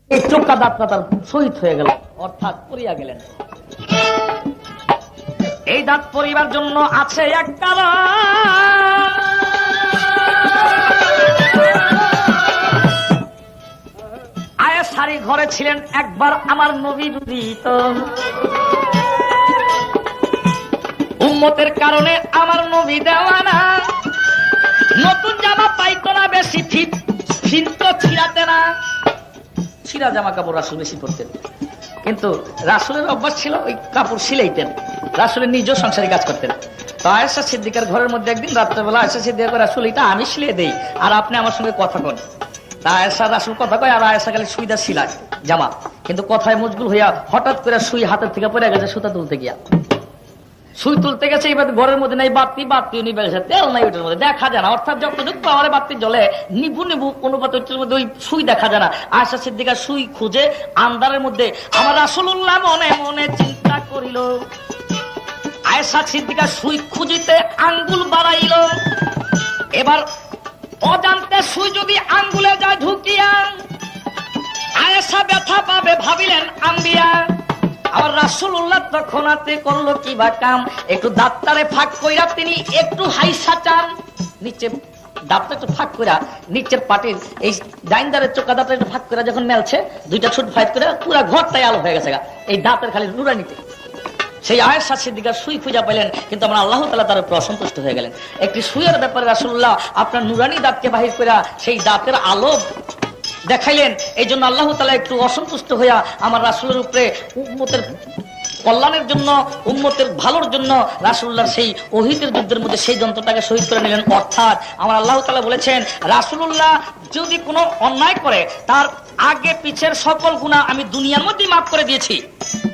এই চোখা দাঁতটা তার শহীদ হয়ে গেল, অর্থাৎ পড়িয়া গেলেন। এই দাঁত পরিবার জন্য আছে এক কারণ। আয়েশারি ঘরে ছিলেন একবার আমার নবী উদিত। উম্মতের কারণে আমার নবী দেওয়ানা, নতুন জামা পাইতো না বেশি, ফিট তো ছিঁড়াতে না, ছিঁড়া জামা কাপড় রাসূল বেশি পরতেন। কিন্তু রাসূলের অভ্যাস ছিল ওই কাপড় সিলাইতেন, রাসূলের নিজেও সংসারী কাজ করতেন। তো আয়েশা সিদ্দিকার ঘরের মধ্যে একদিন রাত্রেবেলা আয়েশা সিদ্দিকা রাসূল এটা আমি সিলিয়ে দেই আর আপনি আমার সঙ্গে কথা কন। তা আয়েশা রাসূল কথা কয় আর আয়েশা খালি সুইদা সিলায় জামা, কিন্তু কথায় মজগুল হইয়া হঠাৎ করে সুই হাতের থেকে পড়ে গেছে সুতা তুলতে গিয়া। সুই তুলতে গেছে, এবার ঘরের মধ্যে নাই বাতিও নিবে গেছে, তেল নাই ওইটার মধ্যে, দেখা যায় না। অর্থাৎ যতটুকু পাওয়ারে বাতি জ্বলে নিভু অনুপাত ওইটার মধ্যে ওই সুই দেখা যায় না। আয়েশা সিদ্দিকা সুই খুঁজে আন্ধারের মধ্যে আমার রাসূলুল্লাহ মনে মনে চিন্তা করিল। আয়েশা সিদ্দিকা সুই খুঁজিতে আঙ্গুল বাড়াইল। এবার অজান্তে সুই যদি আঙ্গুলে যায় ঢুকিয়া আয়েশা ব্যথা পাবে ভাবিলেন আম্বিয়া। আমার রাসূলুল্লাহ তখন হাতে করলো কি বা কাম, একটু দাঁতটারে ফাঁক কইরা তিনি একটু হাইসা চান, নিচে দাঁতটা একটু ফাঁক কইরা নিচের পাটির এই ডাইনদারের চোখা দাঁতটা একটু ফাঁক কইরা যখন মেলছে, দুইটা ছুট ফাইট করে পুরা ঘরটাই আলো হয়ে গেছে এই দাঁতের খালি নুরানিতে। সেই আয়েশা সিদ্দিকা সুই খুঁজা পেলেন, কিন্তু আমরা আল্লাহ তাআলা তার উপর অসন্তুষ্ট হয়ে গেলেন। একটি সুইয়ের ব্যাপারে রাসূলুল্লাহ আপনার নুরানি দাঁতকে বাহির কইরা সেই দাঁতের আলো দেখাইলেন। এই জন্য আল্লাহ তাআলা একটু অসন্তুষ্ট হইয়া আমার রাসূলের উপরে উম্মতের কল্যাণের জন্য, উম্মতের ভালোর জন্য রাসূলুল্লাহর সেই ওহীদের যুদ্ধের মধ্যে সেই যন্ত্রটাকে শহীদ করে নিলেন। অর্থাৎ আমার আল্লাহ তাআলা বলেছেন রাসূলুল্লাহ যদি কোনো অন্যায় করে তার আগে পিছের সকল গুনাহ আমি দুনিয়ার মধ্যেই মাফ করে দিয়েছি,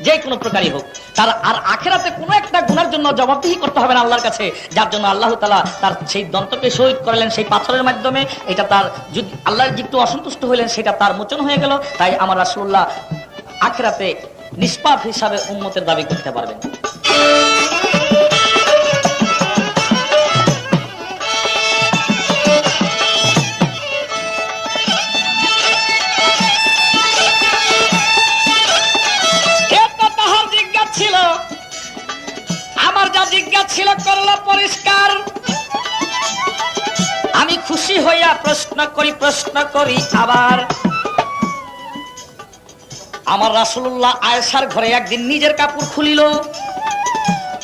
যে কোনো প্রকারই হোক। তার আর আখিরাতে কোনো একটা গুনার জন্য জবাবদিহি করতে হবে না আল্লাহর কাছে, যার জন্য আল্লাহ তাআলা তার সেই দন্তকে শহীদ করলেন সেই পাথরের মাধ্যমে। এটা তার যদি আল্লাহর একটু অসন্তুষ্ট হইলেন সেটা তার মোচন হয়ে গেল। তাই আমার রাসূলুল্লাহ আখিরাতে নিষ্পাপ হিসাবে উম্মতের দাবি করতে পারবেন। আমার যা জিজ্ঞাসা ছিল করলো পরিষ্কার। আমি খুশি হইয়া প্রশ্ন করি আবার। আমার রাসূলুল্লাহ আয়েশার ঘরে একদিন নিজের কাপড় খুলিল,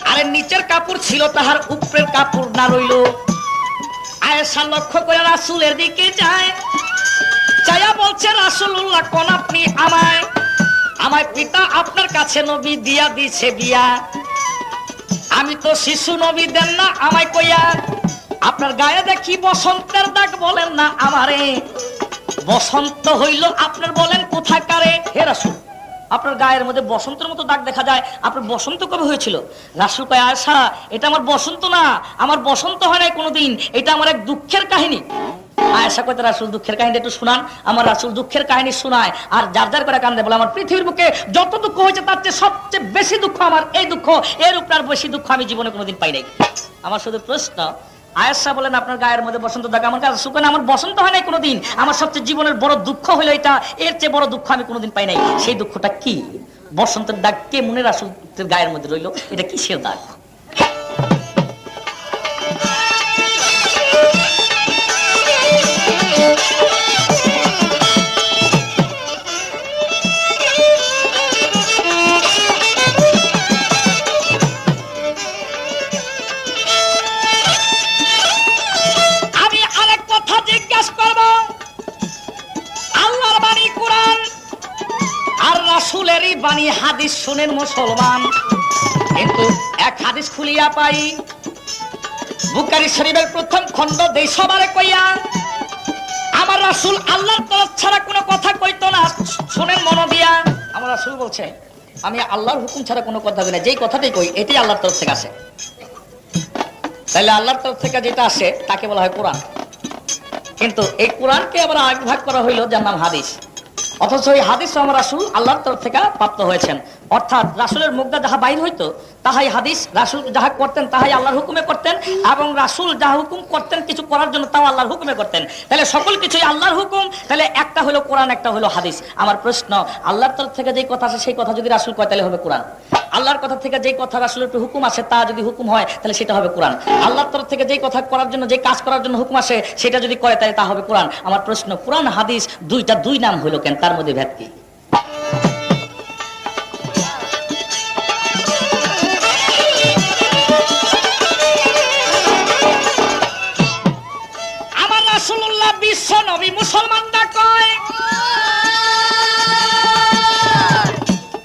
আরে নিচের কাপড় ছিল তাহার উপরের কাপড় না রইল। আয়েশা লক্ষ্য করে রাসূলের দিকে যায়, চাইয়া বলছে রাসূলুল্লাহ কোন আপনি আমায় পিতা আপনার কাছে নবী দিয়া দিছে বিয়া, আমি তো শিশু নবী দেন না আমায় কইয়া, আপনার গায়ে দেখি বসন্তের দাগ বলেন না আমারে, বসন্ত হইল আপনার বলেন কোথাকারে। হে রাসূল আপনার গায়ের মধ্যে বসন্তের মতো দাগ দেখা যায়, আপনার বসন্ত কবে হয়েছিল? রাসূল কয় আয়েশা এটা আমার বসন্ত না, আমার বসন্ত হয় নাই কোনোদিন, এটা আমার এক দুঃখের কাহিনী। আয়েশা কয় রাসূল দুঃখের কাহিনী একটু শুনান। আমার রাসূল দুঃখের কাহিনী শোনায় আর যার যার করে কান্দে, বলে আমার পৃথিবীর বুকে যত দুঃখ হয়েছে তার চেয়ে সবচেয়ে বেশি দুঃখ আমার এই দুঃখ, এর উপর আর বেশি দুঃখ আমি জীবনে কোনোদিন পাই নাই। আমার শুধু প্রশ্ন, আয়েশা বলেন আপনার গায়ের মধ্যে বসন্ত দাগ, আমার কাছে শুকান আমার বসন্ত হয় নাই কোনোদিন, আমার সবচেয়ে জীবনের বড় দুঃখ হলো এটা, এর চেয়ে বড় দুঃখ আমি কোনোদিন পাই নাই। সেই দুঃখটা কি? বসন্তের দাগ কে মনে রাসূলের গায়ের মধ্যে রইল, এটা কিসের দাগ? রাসূলেরই বাণী হাদিস শুনেন মুসলমান, কিন্তু এক হাদিস খুলিয়া পাই বুখারী শরীফের প্রথম খণ্ড দেই সবারে কইয়া, আমার রাসূল আল্লাহর তরফ ছাড়া কোনো কথা কইতো না। শুনেন মন দিয়া, আমার রাসূল বলছে আমি আল্লাহর হুকুম ছাড়া কোনো কথা বলি না, যেই কথাটাই কই এটাই আল্লাহর তরফ থেকে আসে। তাহলে আল্লাহর তরফ থেকে যেটা আসে তাকে বলা হয় কোরআন, কিন্তু এই কোরআনকে আবার আরেক ভাগ করা হইলো যার নাম হাদিস। অথচ এই হাদিস আমার রাসূল আল্লাহর তরফ থেকে প্রাপ্ত হয়েছেন। অর্থাৎ রাসূলের মুখটা যাহা বাইর হইতো তাহাই হাদিস, রাসূল যাহা করতেন তাহাই আল্লাহর হুকুমে করতেন, এবং রাসূল যাহা হুকুম করতেন কিছু করার জন্য তাও আল্লাহর হুকুমে করতেন। তাহলে সকল কিছুই আল্লাহর হুকুম, তাহলে একটা হলো কোরআন, একটা হলো হাদিস। আমার প্রশ্ন, আল্লাহর তরফ থেকে যেই কথা আসে সেই কথা যদি রাসূল কয় তাহলে হবে কোরআন। আল্লাহর কথা থেকে যেই কথা রাসূলের উপর হুকুম আসে তা যদি হুকুম হয় তাহলে সেটা হবে কোরআন। আল্লাহর তরফ থেকে যেই কথা করার জন্য, যে কাজ করার জন্য হুকুম আসে সেটা যদি করে তাহলে তা হবে কোরআন। আমার প্রশ্ন, কোরআন হাদিস দুইটা দুই নাম হইল কেন? তার মধ্যে ভেদ কি? আমার রাসূলুল্লাহ বিশ্ব নবী, মুসলমানরা কয়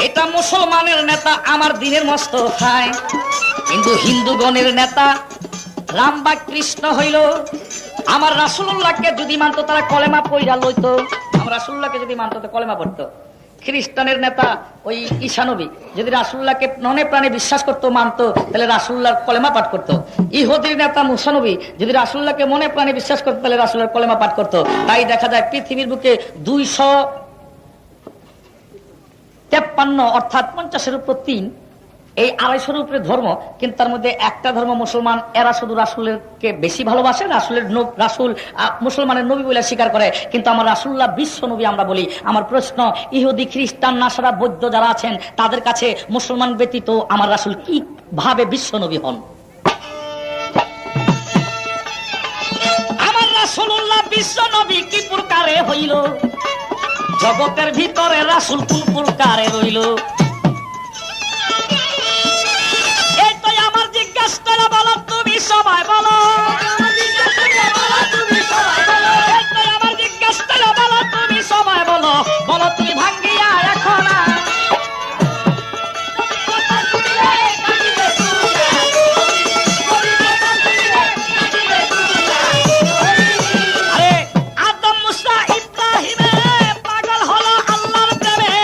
এটা মুসলমানের নেতা, আমার দিনের মস্ত খায়, কিন্তু হিন্দুগণের নেতা রাম বা কৃষ্ণ হইল। আমার রাসূলুল্লাহকে যদি মানতো তারা কলেমা পড়া লইতো, আমার রাসূলুল্লাহকে যদি মানতো তো কলেমা পড়তো। খ্রিস্টানের নেতা ওই ঈসা নবী যদি রাসূলুল্লাহকে মনে প্রাণে বিশ্বাস করতো, মানতো, তাহলে রাসূলুল্লাহর কলেমা পাঠ করতো। ইহুদির নেতা মুসা নবী যদি রাসূলুল্লাহকে মনে প্রাণে বিশ্বাস করতো তাহলে রাসূলুল্লাহর কলেমা পাঠ করতো। তাই দেখা যায় পৃথিবীর বুকে 253 অর্থাৎ 50-এর উপর 3, এই 250-এর উপরে ধর্ম, কিন্তু তার মধ্যে একটা ধর্ম মুসলমান, এরা শুধু রাসূলকে বেশি ভালোবাসে, রাসূল মুসলমানের নবী বলে স্বীকার করে, কিন্তু আমার রাসূলুল্লাহ বিশ্ব নবী আমরা বলি। আমার প্রশ্ন, ইহুদি, খ্রিস্টান, নাসারা, বৌদ্ধ যারা আছেন তাদের কাছে মুসলমান ব্যতীত আমার রাসূল কি ভাবে বিশ্ব নবী হন? আমার রাসূলুল্লাহ বিশ্ব নবী কি প্রকারে হইল? জগতের ভিতরে রাসূল কোন প্রকারে রইল? এই তো আমার জিজ্ঞাসা করে বলো, তুমি সবাই বলো। এই তো আমার জিজ্ঞাসা করে বলো, তুমি সবাই বলো, বলো তুমি ভাঙ্গিয়া এখন আদম, মুসা, ইব্রাহিমে পাগল হলো আল্লাহর প্রেমে।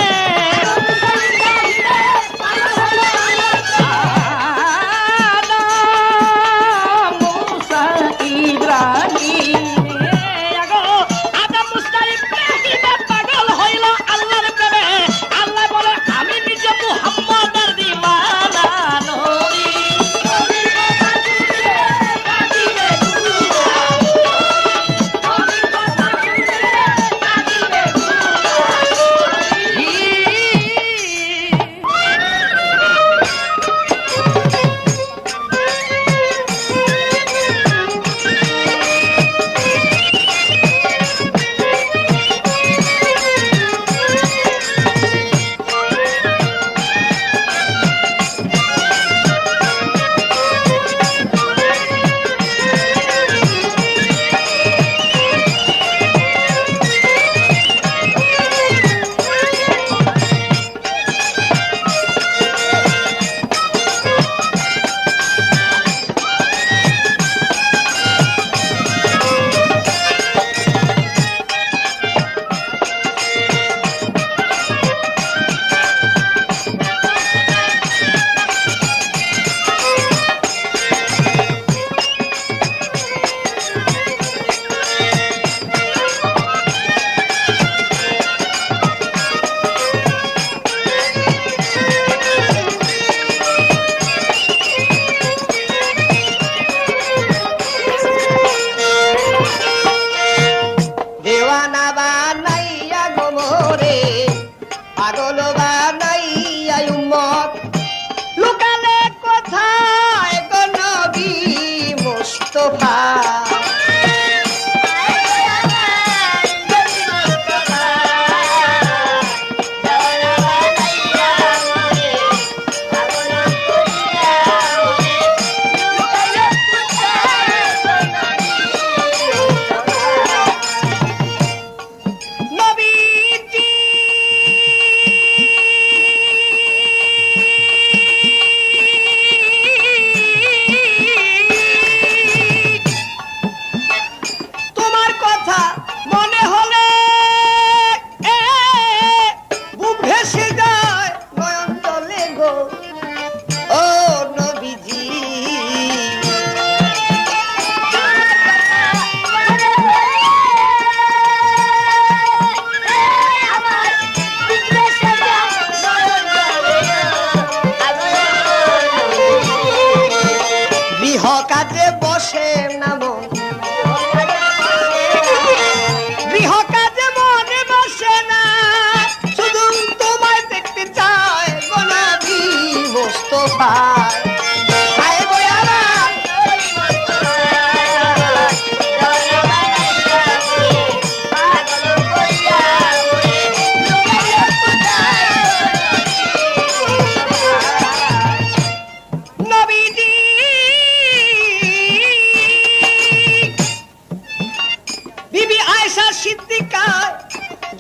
আয়েশা সিদ্দিকা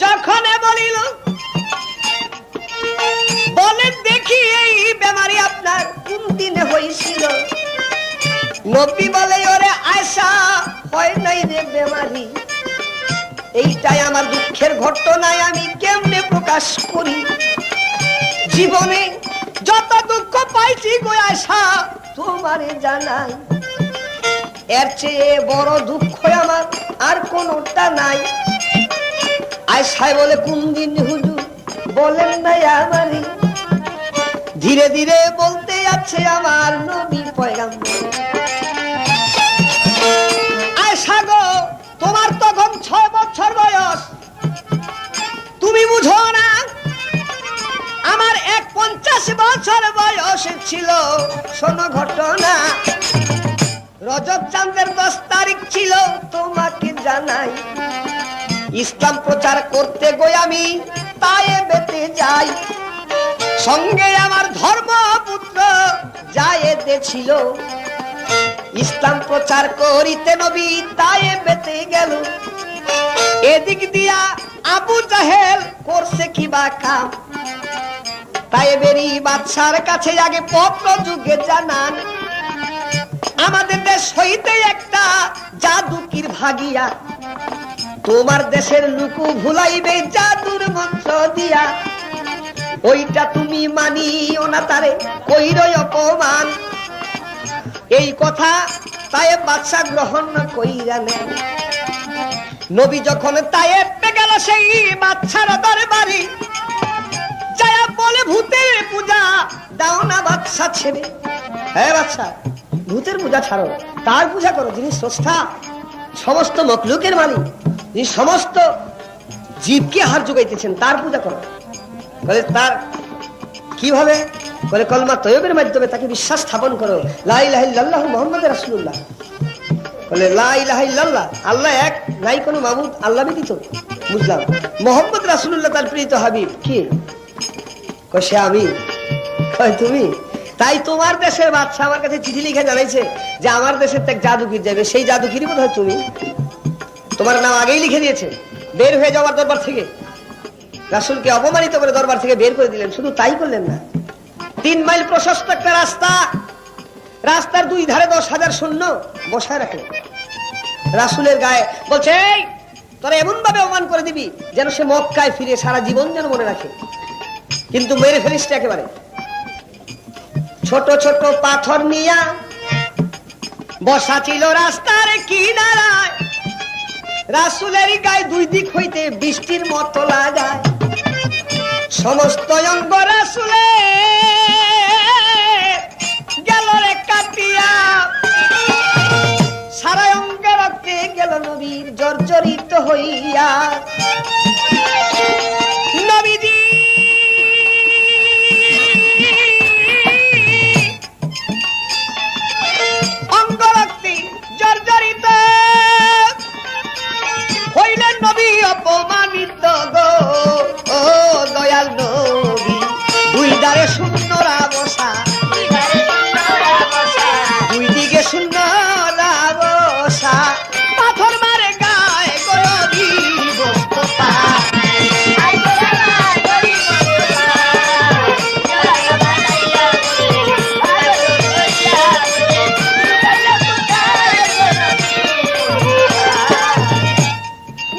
যখন বলিল, বলেন দেখি এই বেমারি আপনার কোন দিনে হয়েছিল? নবী বলে, ওরে আয়েশা, হয় নাই রে বেমারি, এইটাই আমার দুঃখের ঘটনায় আমি কেমনে প্রকাশ করি? জীবনে যত দুঃখ পাইছি গো আয়েশা তোমারে জানাই, এর চেয়ে বড় দুঃখ আমার আর কোনটা নাই। আয়েশা বলে, কোন দিন হুজুর? বলেন নাই আমারে। ধীরে ধীরে বলতে আছে আমার নবী পয়গম্বর, আয়েশা গো, তোমার তখন 6 বছর বয়স, তুমি বুঝো না আমার 50 বছর বয়স ছিল। শোনো ঘটনা, রজব চাঁদের 10 তারিখ ছিল, তোমাকে জানাই, ইসলাম প্রচার করতে গই আমি তায়েফে যাই, সঙ্গে আমার ধর্মপুত্র যায়েদ ছিল। ইসলাম প্রচার করিতে নবী তায়েফে গেল। এদিক দিয়া আবু জাহেল করছে কি বা কাম, তায়েফেরই বাদশার কাছে আগে পত্র যুগে জানান, আমাদের দেশ হইতে একটা জাদুকির ভাগিয়া তোমার দেশের লুকু ভুলাইবে জাদুর মন্ত্র দিয়া, ওইটা তুমি মানিও না, তারে কইরই অপমান। এই কথা তায়েফ বাদশা গ্রহণ কইরা নেন। নবী যখন তায়েফে গেল সেই বাদশার দরবারে, যায়া বলে, ভূতের পূজা দাও না বাদশা ছেড়ে। হ্যাঁ বাদশা, ভূতের পূজা ছাড়ো, তার পূজা করো যিনি স্রষ্টা, সমস্ত মখলুকের মালিক, যিনি সমস্ত জীবকে আহার যোগাইতেছেন, তার পূজা করো। বলে, তার কিভাবে? বলে, কলমা তয়্যবের মাধ্যমে তাকে বিশ্বাস স্থাপন করো, লা ইলাহা ইল্লাল্লাহু মুহাম্মাদুর রাসূলুল্লাহ। বলে, লা ইলাহা ইল্লাল্লাহ, আল্লাহ এক, নাই কোনো মাবুদ আল্লাহ ব্যতীত। বুঝলাম, মুহাম্মদ রাসূলুল্লাহ তার প্রিয় হাবিব। কি কয়? সে আমি। কয় তুমি? তাই তোমার দেশের বাদশা আমার কাছে চিঠি লিখে জানাইছে যে আমার দেশের এক জাদুকির যাবে, সেই জাদুকিরই বোধ হয় তুমি। তোমার নাম আগেই লিখে দিয়েছে, বের হয়ে যাওয়ার দরবার থেকে। রাসূলকে অপমানিত করে দরবার থেকে বের করে দিলেন। শুধু তাই করলেন না, 3 মাইল প্রশস্ত একটা রাস্তা, রাস্তার 2 ধারে 10,000 সৈন্য বসায় রাখে রাসূলের গায়ে। বলছে, তোরা এমন ভাবে অপমান করে দিবি যেন সে মক্কায় ফিরে সারা জীবন যেন মনে রাখে, কিন্তু মেরে ফেলিস একেবারে। ছোট ছোট পাথর নিয়া বসা ছিল রাস্তার কিনারায়, রাসূলের গায়ে 2 দিক হইতে বৃষ্টির মতো লাগায়। সমস্ত অঙ্গ রাসূলে গেল রে কাটিয়া, সারা অঙ্গে রক্তে গেল নবীর জর্জরিত হইয়া। নবীজি অঙ্গ রক্তে জর্জরিত হইলেন, নবী অপমানিত গো। ও দয়াল নবী, 2 ধারে শূন্যরা বসা, 2 দিকে শূন্যরা বসা, পাথর মারে গায়ে গো নবী বস্ততা।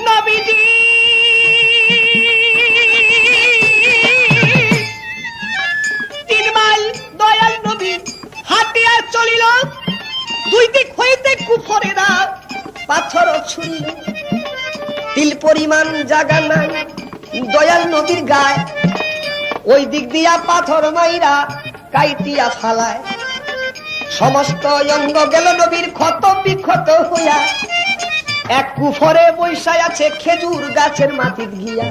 নবীজি 3 মাইল দয়াল নবী হাঁটিয়া চলিল, 2 দিক হইতে কুফরেরা পাথর ছুঁড়িল। তিল পরিমাণ জায়গা নাই দয়াল নবীর গায়ে, ওই দিক দিয়া পাথর মাইরা কাইতিয়া ফালায়। সমস্ত অঙ্গ গেল নবীর ক্ষত বিক্ষত হইয়া, এক কুফরে বৈশায় আছে খেজুর গাছের মাটির গিয়া।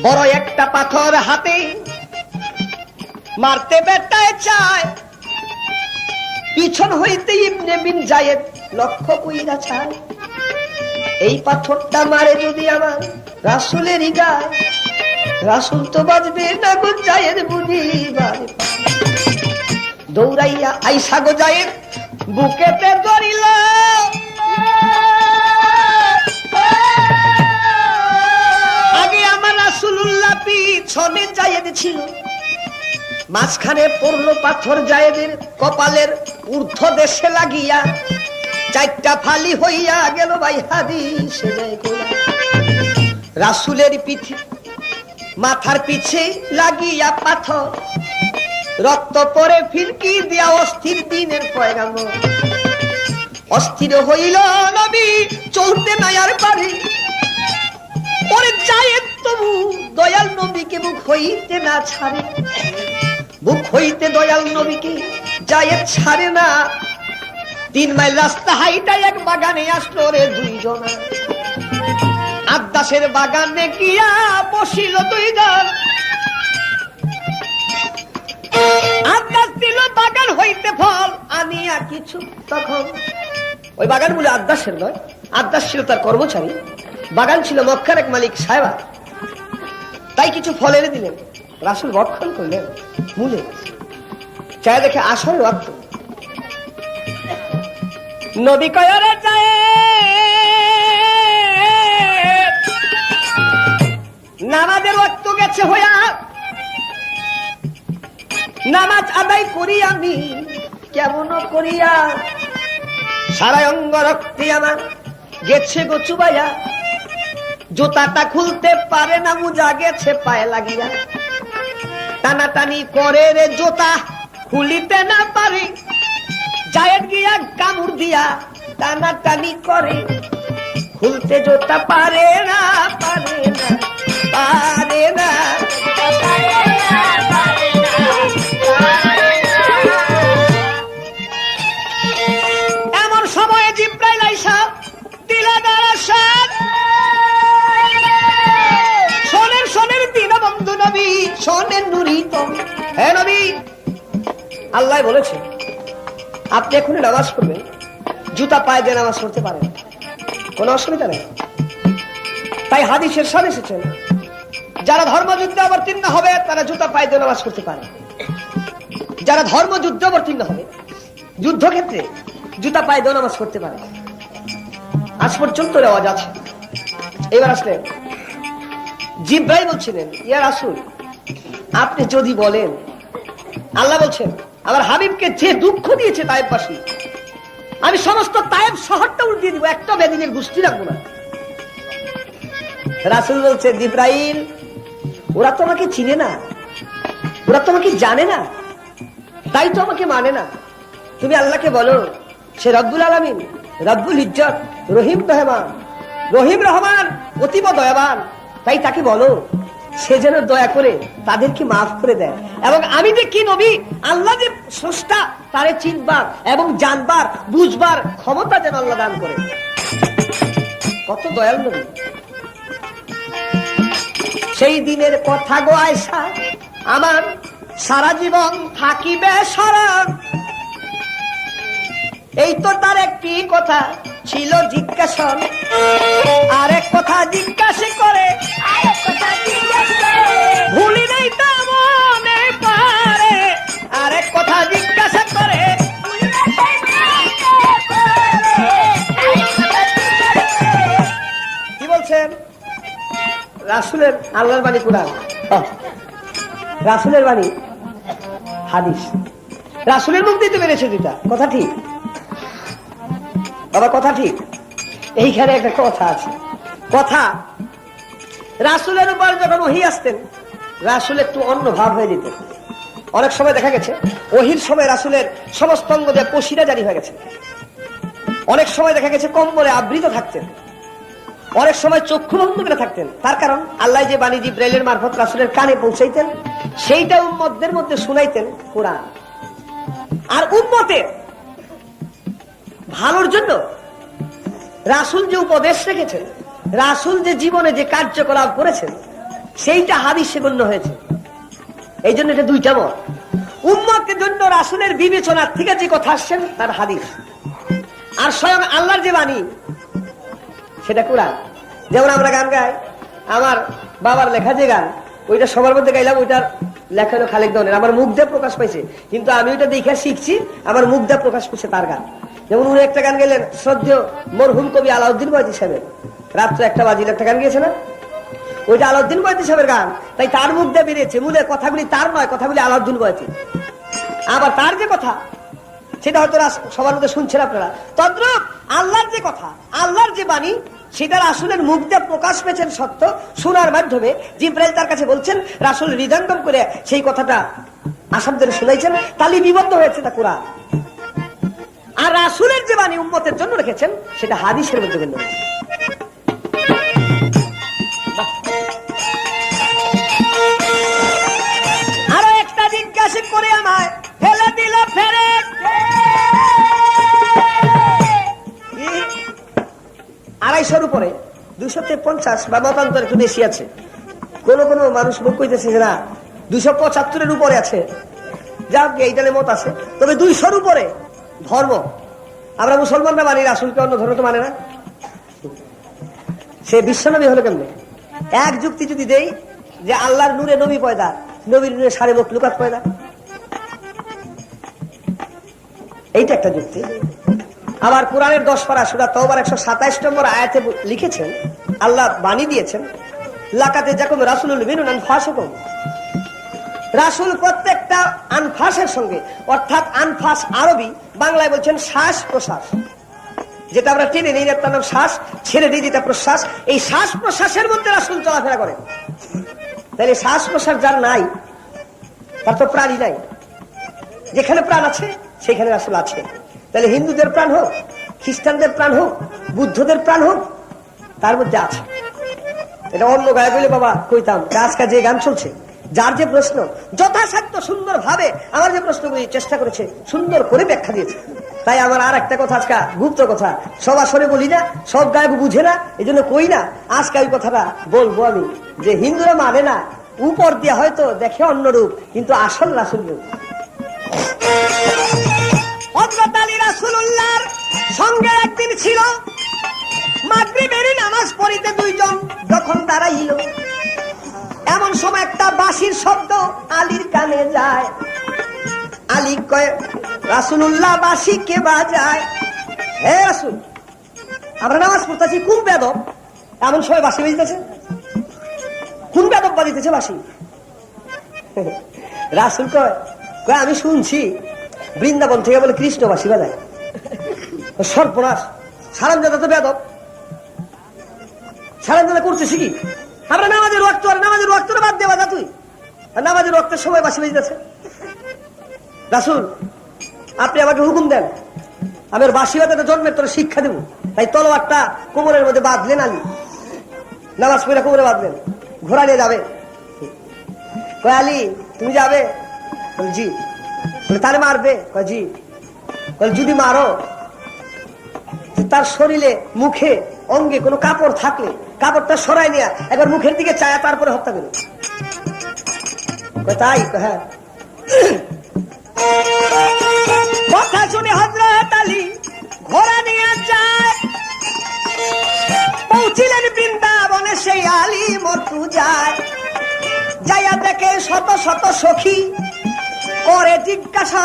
বড় একটা পাথর হাতে মারতে বেটায় চায়, পিছন হইতে ইবনে বিন যায়েদ লক্ষ্য কইরা চায়, এই পাথরটা মারে যদি আমার রাসূলেরই গায়ে, রাসূল তো বাজবে না গো যায়েদ বুঝিবার। দৌড়াইয়া আইসা গো যায়েদ বুকেতে ধরিল, ছিল, মাঝখানে পড়লো পাথর জায়েদের কপালের ঊর্ধ্ব দেশে লাগিয়া, চারটা ফালি হইয়া গেল ভাই হাদিসে যায় গোলা। রাসূলের পিঠে মাথার পিছে লাগিয়া পাথর, রক্ত পরে ফিরকি দিয়া অস্থির দিনের পয়গাম্বর। অস্থির হইল নবী চলতে নাই আর পারে, ওরে জায়েদ তবু দয়াল নবীকে বুক হইতে না ছাড়ে, বুক হইতে দয়াল নবীকে জায়েদ ছাড়ে না। 3 মাইল রাস্তা হাইটা এক বাগানে আসলো রে দুইজনা, আদাসের বাগানে গিয়া বসিল দুইজন। আদাস দিল বাগান হইতে ফল আনিয়া কিছু, তখন ওই বাগান বলে আদাসের নয়, আদাস ছিল তার কর্মচারী, বাগান ছিল মক্কার এক মালিক সাহেবা। তাই কিছু ফল এনে দিলেন, রাসূল ভক্ষণ করলেন মূলে, চায় দেখে আসল রক্ত। নবী কয়রে যায় নামাজের রক্ত গেছে হইয়া, নামাজ আদায় করি আমি কেমন করিয়া, সারা অঙ্গ রক্তে আমার গেছে গো চুবাইয়া, জুতাটা খুলতে পারে না মুজা গেছে পায়ে লাগিয়া, টানাটানি করে রে জুতা খুলিতে না পারে, জায়েদ গিয়া কামড় দিয়া টানাটানি করে, খুলতে জুতা পারে না পারে না পারে না। এমন সময়ে জিব্রাইল আইসা দিলাদার আসাদ, শোনেন শোনেন দীনবন্ধু নবী, শোনেন নুরি তুমি। হে নবী, আল্লাহ বলেছে আপনি এখন নামাজ পড়বেন, জুতা পায়ে দিয়ে নামাজ পড়তে পারেন, কোনো অসুবিধা নেই। তাই হাদিসের সাথে এসেছেন যারা ধর্মযুদ্ধে অবতীর্ণ হবে তারা জুতা পায়ে দিয়ে নামাজ পড়তে পারে, যারা ধর্মযুদ্ধে অবতীর্ণ হবে যুদ্ধক্ষেত্রে জুতা পায়ে দিয়ে নামাজ পড়তে পারে। আজ পর্যন্ত রেওয়াজ আছে। এবার আসলেন জিব্রাইল বলছিলেন, ইয়া রাসূল আপনি যদি বলেন, আল্লাহ বলছেন আমার হাবিবকে যে দুঃখ দিয়েছে তায়েফবাসী, আমি সমস্ত তায়েফ শহরটা উল্টিয়ে দিব, একটা বেদিনের গোষ্ঠী রাখবো না। রাসূল বলছে জিব্রাইল ওরা তোমাকে চিনে না, ওরা তোমাকে জানে না, তাই তো আমাকে মানে না। তুমি আল্লাহকে বলো সে রব্বুল আলামিন, রব্বুল ইজ্জত, রহিম রহমান, রহিম রহমান অতীব দয়াবান, তাই তাকে বলো সে যেন দয়া করে তাদেরকে মাফ করে দেয়, এবং আমি যে কি নবী, আল্লাহ যে স্রষ্টা তারে চিনবার এবং জানবার বুঝবার ক্ষমতা যেন আল্লাহ দান করে। কত দয়াল নবী। সেই দিনের কথা গো আয়েশা আমার সারা জীবন থাকিবে স্মরণ, এই তো তার একটি কথা ছিল জিজ্ঞাসন, আরেক কথা জিজ্ঞাসা করে, ভুলি নাই তা মনে পারে, আরেক কথা জিজ্ঞাসা করে। কি বলছেন? রাসূলের আল্লাহর বাণী কুরআন, রাসূলের বাণী হাদিস, রাসূলের মুখ দিতে পেরেছে দুটা কথা। ঠিক বাবা, কথা ঠিক। এইখানে একটা কথা আছে, কথা রাসূলের উপর যখন ওহী আসতেন রাসূল একটু অন্য ভাব হয়ে যেত। অনেক সময় দেখা গেছে ওহীর সময় রাসূলের সমস্ত অঙ্গ দিয়ে পশিরা জারি হয়ে গেছে, অনেক সময় দেখা গেছে কম্বলে আবৃত থাকতেন, অনেক সময় চক্ষু বন্ধ করে থাকতেন। তার কারণ আল্লাহ যে বাণী জিব্রাইলের মারফত রাসূলের কানে পৌঁছাইতেন সেইটা উম্মতদের মধ্যে শুনাইতেন কোরআন। আর উম্মতের ভালোর জন্য রাসূল যে উপদেশ রেখেছেন, রাসূল যে জীবনে যে কার্যকলাপ করেছেন সেইটা হাদিসে গণ্য হয়েছে। এই জন্য এটা দুইটা মত। উম্মতের জন্য রাসূলের বিবেচনার থেকে যে কথা আসছেন তার হাদিস, আর স্বয়ং আল্লাহর যে বাণী সেটা কোরআন। যেমন আমরা গান গাই, আমার বাবার লেখা যে গান ওইটা সবার মধ্যে গাইলাম, ওইটার লেখা হলো খালেক দনের, আমার মুখ দিয়ে প্রকাশ পাইছে, কিন্তু আমি ওইটা দেখে শিখছি, আমার মুখ দিয়ে প্রকাশ পেয়েছে তার গান। যেমন উনি একটা গান গেলেন শ্রদ্ধেয় মরহুম কবি আলাউদ্দিন বাজি সাহেবের, রাত্রে 1টা বাজিলে একটা গান গিয়েছে না, ওইটা আলাউদ্দিন বয়তি সাহেবের গান, তাই তার মুখ দিয়ে বেরিয়েছে। মূলে কথাগুলি তার নয়, কথাগুলি আলাউদ্দিন বয়তি। আবার তার যে কথা সেটা হয়তো সবার মধ্যে শুনছেন আপনারা। তদ্রুপ আল্লাহর যে কথা, আল্লাহর যে বাণী, সেটা রাসূলের মুখ দিয়ে প্রকাশ পেয়েছেন সত্য, শোনার মাধ্যমে। জিবরাইল তার কাছে বলছেন, রাসূল হৃদয়ঙ্গম করে সেই কথাটা আসামদের শুনাইছেন, তালি বিবদ্ধ হয়েছে তা কোরআন। আর রাসূলের যে বাণী উম্মতের জন্য রেখেছেন সেটা হাদিসের মধ্যে গণ্য হয়েছে। আরো একটা জিজ্ঞাসা করে আমায় ফেলে দিল ফেরে, 250 উপরে, 250 বা মতান্তর একটু বেশি আছে। কোন কোন মানুষ মুখ কইতেছে যে না 275-এর উপরে আছে, যাক এইটা মত আছে। তবে 200-র উপরে ধর্ম। আমরা মুসলমানরা মানি, রাসূলকে অন্য ধর্ম তো মানে না। সে বিশ্বনবী হলো কেমনে? এক যুক্তি যদি দেই যে আল্লাহর নূরে নবী পয়দা, নবীর নূরে সারে মখলুকাত পয়দা, এইটা একটা যুক্তি। আবার কোরআনের 10 পারা সূরা তাওবার 127 নম্বর আয়াতে লিখেছেন, আল্লাহ বাণী দিয়েছেন, লাকাতে যাকুম রাসূলুল মিনুন আনফাসুকুম। রাসূল প্রত্যেকটা আনফাসের সঙ্গে, অর্থাৎ আনফাস আরবি, বাংলায় বলছেন শ্বাস প্রশ্বাস, যেটা আমরা টেনে নিই তার নাম শ্বাস, ছেড়ে দিই যেটা প্রশ্বাস। এই শ্বাস প্রশ্বাসের মধ্যে রাসূল চলাফেরা করেন। তাহলে শ্বাস প্রশ্বাস যার নাই তার তো প্রাণই নাই। যেখানে প্রাণ আছে সেখানে রাসূল আছে। তাহলে হিন্দুদের প্রাণ হোক, খ্রিস্টানদের প্রাণ হোক, বুদ্ধদের প্রাণ হোক, তার মধ্যে আছে। এটা অন্য গায়ে বলে বাবা কইতাম, আজকাল যে গান চলছে, যার যে প্রশ্ন যথাসাধ্য সুন্দর ভাবে আমার যে প্রশ্নগুলি চেষ্টা করেছে সুন্দর করে ব্যাখ্যা দিয়েছে। তাই আমার আর একটা কথা, আজকে গুপ্ত কথা, সব আসরে বলি না, সব গায়ক বুঝে না, এই জন্য কই না। আজকে ওই কথাটা বলবো আমি, যে হিন্দুরা মানে না, উপর দিয়ে হয়তো দেখে অন্য রূপ, কিন্তু আসল রাসূল রূপ। হযরত আলী রাসূলুল্লাহর সঙ্গে একদিন ছিল, মাগরিবের নামাজ পড়িতে দুইজন যখন দাঁড়াইল, এমন সময় একটা বাঁশির শব্দ আলীর কানে যায়। আলী কয়, রাসূলুল্লাহ বাঁশি কে বাজায়? হে রাসূল, আমরা নামাজ পড়তেছি, কোন বেদব এমন সময় বাঁশি বাজিতেছে? কোন বেদব বাজিতেছে বাঁশি? রাসূল কয়, আমি শুনছি বৃন্দাবন থেকে বলে কৃষ্ণ বাঁশি বাজায়। সর্বনাশ, সারামজাদা তো বেদব, সারামজাদা করতেছি কি? আমরা নামাজের ওয়াক্ত, আর নামাজের ওয়াক্তটা বাদ দিয়ে বাজা তুই, আর নামাজের ওয়াক্তের সময় বাঁশি বাজিতেছে। রাসূল, আপনি আমাকে হুকুম দেন, আমি বাঁশি বাজাতে জন্মের তোর শিক্ষা দেব। তাই তলোয়ারটা কোমরের মধ্যে বাঁধলেন আলী, নামাজ পড়ে কোমরে বাঁধলেন, ঘোড়া নিয়ে যাবে। কয়, আলী তুমি যাবে? জি। তারে মারবে? কয় জি। যদি মারো, তার শরীরে মুখে অঙ্গে কোনো কাপড় থাকলে কাপড়টা সরাই নিয়ে একবার মুখের দিকে চায়, তারপরে হত্যা করো। তাই? হ্যাঁ। কথা শুনে হযরত আলী ঘোড়া নিয়ে যায়, পৌঁছিলেন বৃন্দাবনে, সেই আলী মর্তু যায়। যাইয়া দেখে শত শত সখী করে জিজ্ঞাসা,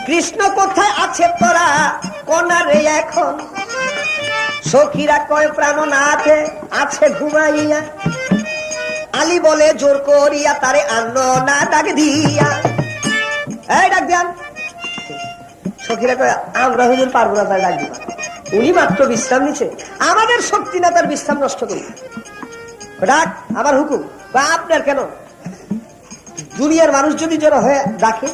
কৃষ্ণ কোথায় আছে তোরা কোনারে এখন? সখীরা কয়, প্রাণনাথে আছে ঘুমাইয়া। আলী বলে, জোর করিয়া তারে আনো না, ডাক দিয়া। এই ডাক দিয়ান। সখীরা কয়, আমরা হুজুর পারবো না, তাই ডাক দিবা। উনি মাত্র বিশ্রাম নিচ্ছে, আমাদের শক্তি না তার বিশ্রাম নষ্ট করি। ডাক, আমার হুকুম। আপনার কেন? দুনিয়ার মানুষ যদি জড়ো হয়ে ডাকে,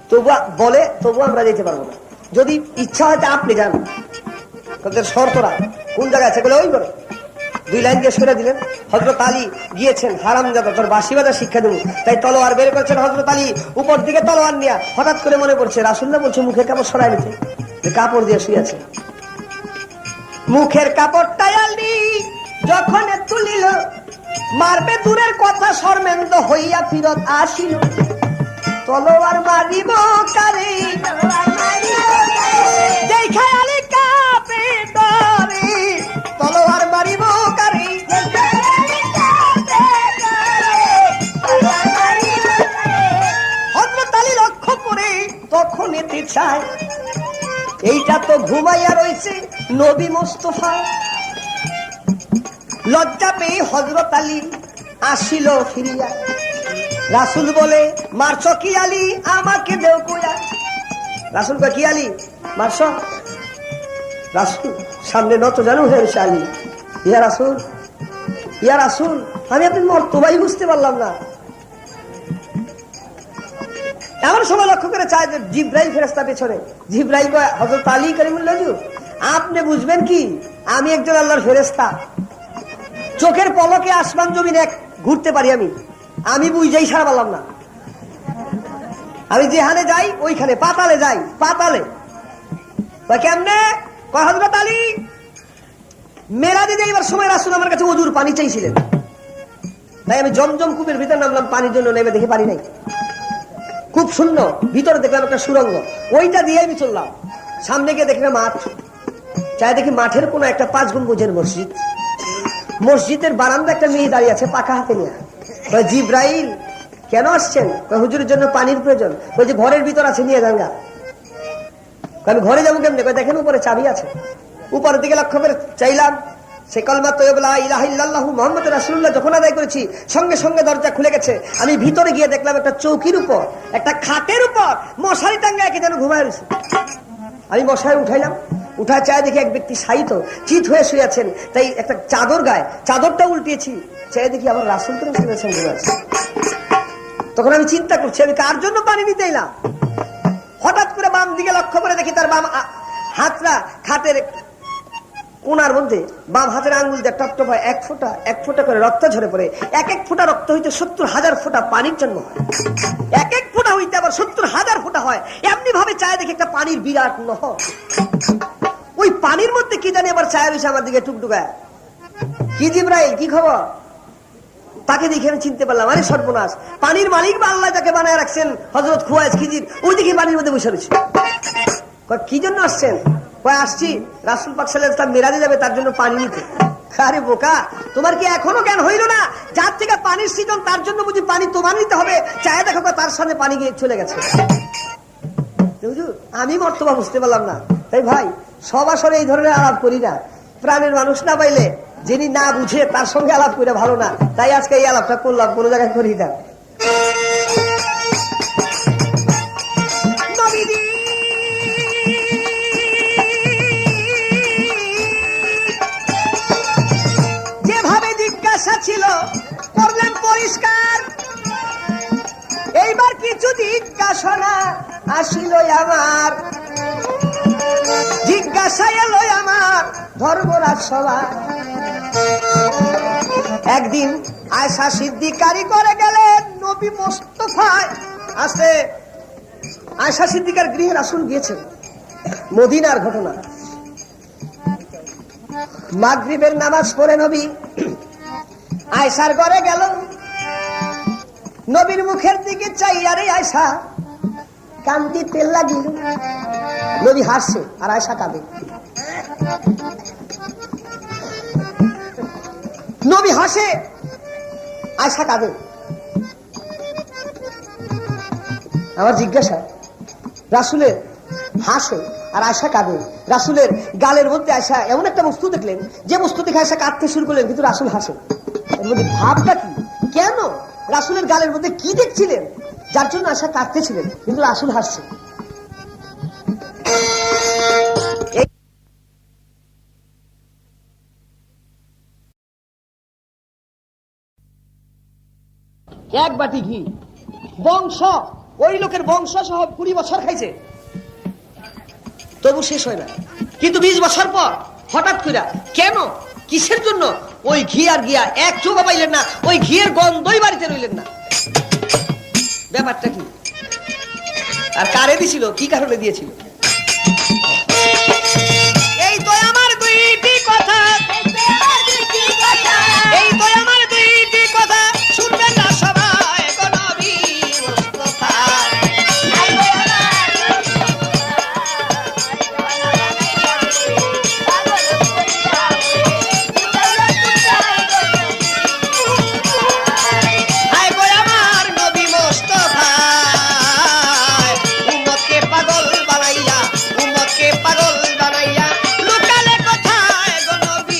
তবু বলে, তবু আমরা যেতে পারবো না। যদি ইচ্ছা হয় আপনি যান, তাদের শর্তরা কোন জায়গায় আছে বলে ওই করে 2 লাইন দিয়ে সরে দিলেন। হযরত আলী গিয়েছেন, হারামজাদা তোর বাঁশি বাজা শিক্ষা দেবো, তাই তলোয়ার বের করেছেন। হযরত আলী উপর দিকে তলোয়ার নিয়ে হঠাৎ করে মনে পড়ছে রাসূলুল্লাহ বলছে মুখের কাপড় সরাই নিতে, কাপড় দিয়ে শুয়ে আছে। মুখের কাপড়টা আলী যখন তুলিল, মারবে দূরের কথা, শর্মেন্দ হইয়া ফিরত আসিল। তলোয়ার মারিব কারে, দেখাই আলী কাঁপে ডরে, তলোয়ার মারিব কারে। হযরত আলী লক্ষ্য করে তখন এতে চায়, এইটা তো ঘুমাইয়া রয়েছে নবী মোস্তফা। লজ্জা পেয়ে হযরত আলী আসিল ফিরিয়া। রাসূল বলে, মারছ কি আলী, আমাকে দেও কইয়া। রাসূল কয়, কি আলী মারছ? রাসূল সামনে নত জানু হয়েছে আলী। ইয়া রাসূল, ইয়া রাসূল, আমি আপনার মর্তবাই বুঝতে পারলাম না। এমন সময় লক্ষ্য করে চায় যে জিব্রাইল ফেরেশতা পেছনে। জিব্রাইল কয়, হযরত আলী কারিমুল্লাহ হুজুর, আপনি বুঝবেন কি, আমি একজন আল্লাহর ফেরেশতা, চোখের পলকে আসমান জমিন এক ঘুরতে পারি। আমি বুঝাই সারা পারলাম না। আমি যেখানে যাই ওইখানে, পাতালে যাই, পাতালে। কেমনে? কয়, হযরত আলী মেরাজে যাইবার সময় রাসূল আমার কাছে ওযুর পানি চাইছিলেন, তাই আমি জমজম কূপের ভিতর নামলাম পানির জন্য, নেমে দেখে পানি নাই, খুব শূন্য। ভিতরে দেখলাম একটা সুড়ঙ্গ, ওইটা দিয়ে আমি চললাম। সামনে গিয়ে দেখলাম মাঠ, চাই দেখি মাঠের কোন একটা 5 গম্বুজের মসজিদ। মসজিদের বারান্দা একটা মেয়ে দাঁড়িয়ে আছে পাকা হাতে নিয়ে। জিব্রাইল কেন আসছেন? হুজুরের জন্য পানির প্রয়োজন। ওই যে ঘরের ভিতর আছে, নিয়ে যান গা। আমি ঘরে যাবো কেমনে? দেখেন উপরে চাবি আছে। উপরের দিকে লক্ষ্য করে চাইলাম, সে কলমা তয়্যিবা লা ইলাহা ইল্লাল্লাহু মুহাম্মাদুর রাসূলুল্লাহ যখন আদায় করেছি, সঙ্গে সঙ্গে দরজা খুলে গেছে। আমি ভিতরে গিয়ে দেখলাম একটা চৌকির উপর, একটা খাটের উপর মশারি টাঙ্গায় কে যেন ঘুমায় রয়েছে। আমি মশারি উঠাইলাম, উঠায় চায় দেখি এক ব্যক্তি শায়িত চিত হয়ে শুয়ে আছেন। তাই একটা চাদর গায়ে, চাদরটা উল্টিয়েছি, চাই দেখি আমার রাসূল করিম সাল্লাল্লাহু আলাইহি ওয়াসাল্লাম আছে। তখন আমি চিন্তা করছি, আমি কার জন্য পানি নিতে এলাম? হঠাৎ করে বাম দিকে লক্ষ্য করে দেখি তার বাম হাতটা খাটের কোনার মধ্যে, বাম হাতের আঙ্গুল দিয়ে টপ টপ হয়, এক ফোঁটা করে রক্ত ঝরে পড়ে। এক ফোঁটা রক্ত হইতে 70,000 ফোঁটা পানির জন্ম হয়। এক ফোঁটা হইতে আবার 70,000 ফোঁটা হয়। এমনি ভাবে চায় দেখি একটা পানির বিরাট নহর। ওই পানির মধ্যে কি জানি আবার ছায়া রয়েছে আমার দিকে টুকটুকায়। কি জিব্রাইল, কি খবর? তাকে দেখে আমি চিনতে পারলাম, আরে সর্বনাশ, পানির মালিক বা আল্লাহ যাকে বানায় রাখছেন হযরত খুয়াইজ খিজির, ওই দিকে পানির মধ্যে বসে রয়েছে। কি জন্য আসছেন? কয়, আসছি রাসূল পাক সাল্লাল্লাহু আলাইহি ওয়াসাল্লাম মিরাজে যাবে, তার জন্য পানি নিতে। আরে বোকা, তোমার কি এখনো জ্ঞান হইল না? যার থেকে পানির সৃজন, তার জন্য বুঝি পানি তোমার নিতে হবে? চায় দেখো তার সামনে পানি গিয়ে চলে গেছে। আমি মর্তবা বুঝতে পারলাম না। তাই ভাই, সব আসলে এই ধরনের আলাপ করি না। প্রাণের মানুষ না পাইলে, যিনি না বুঝে তার সঙ্গে আলাপ করে ভালো না। তাই আজকে এই আলাপটা করলাম, কোনো জায়গায় করি না। যেভাবে জিজ্ঞাসা ছিল করলেন পরিষ্কার, এইবার কিছু জিজ্ঞাসা আসিল আমার, জিজ্ঞাসা এলো আমার ধর্মরাজ সভা। একদিন আয়েশা সিদ্দিকারি করে গেলেন নবী মোস্তফায় আছে। আয়েশা সিদ্দিকার গৃহে রাসূল গিয়েছেন, মদিনার ঘটনা। মাগরিবের নামাজ পড়ে নবী আয়েশার ঘরে গেল। নবীর মুখের দিকে চাইয়া রে আয়েশা কান্দিতে লাগিল। নবী হাসছে আর আয়েশা কাঁদে। নবী হাসে, আয়েশা কাঁদে। আমার জিজ্ঞাসা, রাসূলের হাসে আর আয়েশা কাঁদে, রাসূলের গালের মধ্যে আয়েশা এমন একটা বস্তু দেখলেন, যে বস্তু দেখে আয়েশা কাঁদতে শুরু করলেন, কিন্তু রাসূল হাসে। এর মধ্যে ভাবটা কি? কেন? রাসূলের গালের মধ্যে কি দেখছিলেন যার জন্য আয়েশা কাঁদতেছিলেন, কিন্তু রাসূল হাসছে? এক বাটি ঘি, বংশ, ওই লোকের বংশ সহ 20 বছর খাইছে, তবু শেষ হয় না। কিন্তু 20 বছর পর হঠাৎ করে কেন, কিসের জন্য ওই ঘি আর গিয়া এক চোখা পাইলেন না, ওই ঘিয়ের গন্ধই বাড়িতে রইলেন না? ব্যাপারটা কি? আর কারে দিছিল, কি কারণে দিয়েছিল? এই তো আমার দুইটি কথা, এই তো আমার দুইটি কথা, শুনবেন না সবাই গো নবী মুস্তাফা। পাগল বানাইয়া, উম্মতকে পাগল বানাইয়া, লুকালে কোথায় গো নবী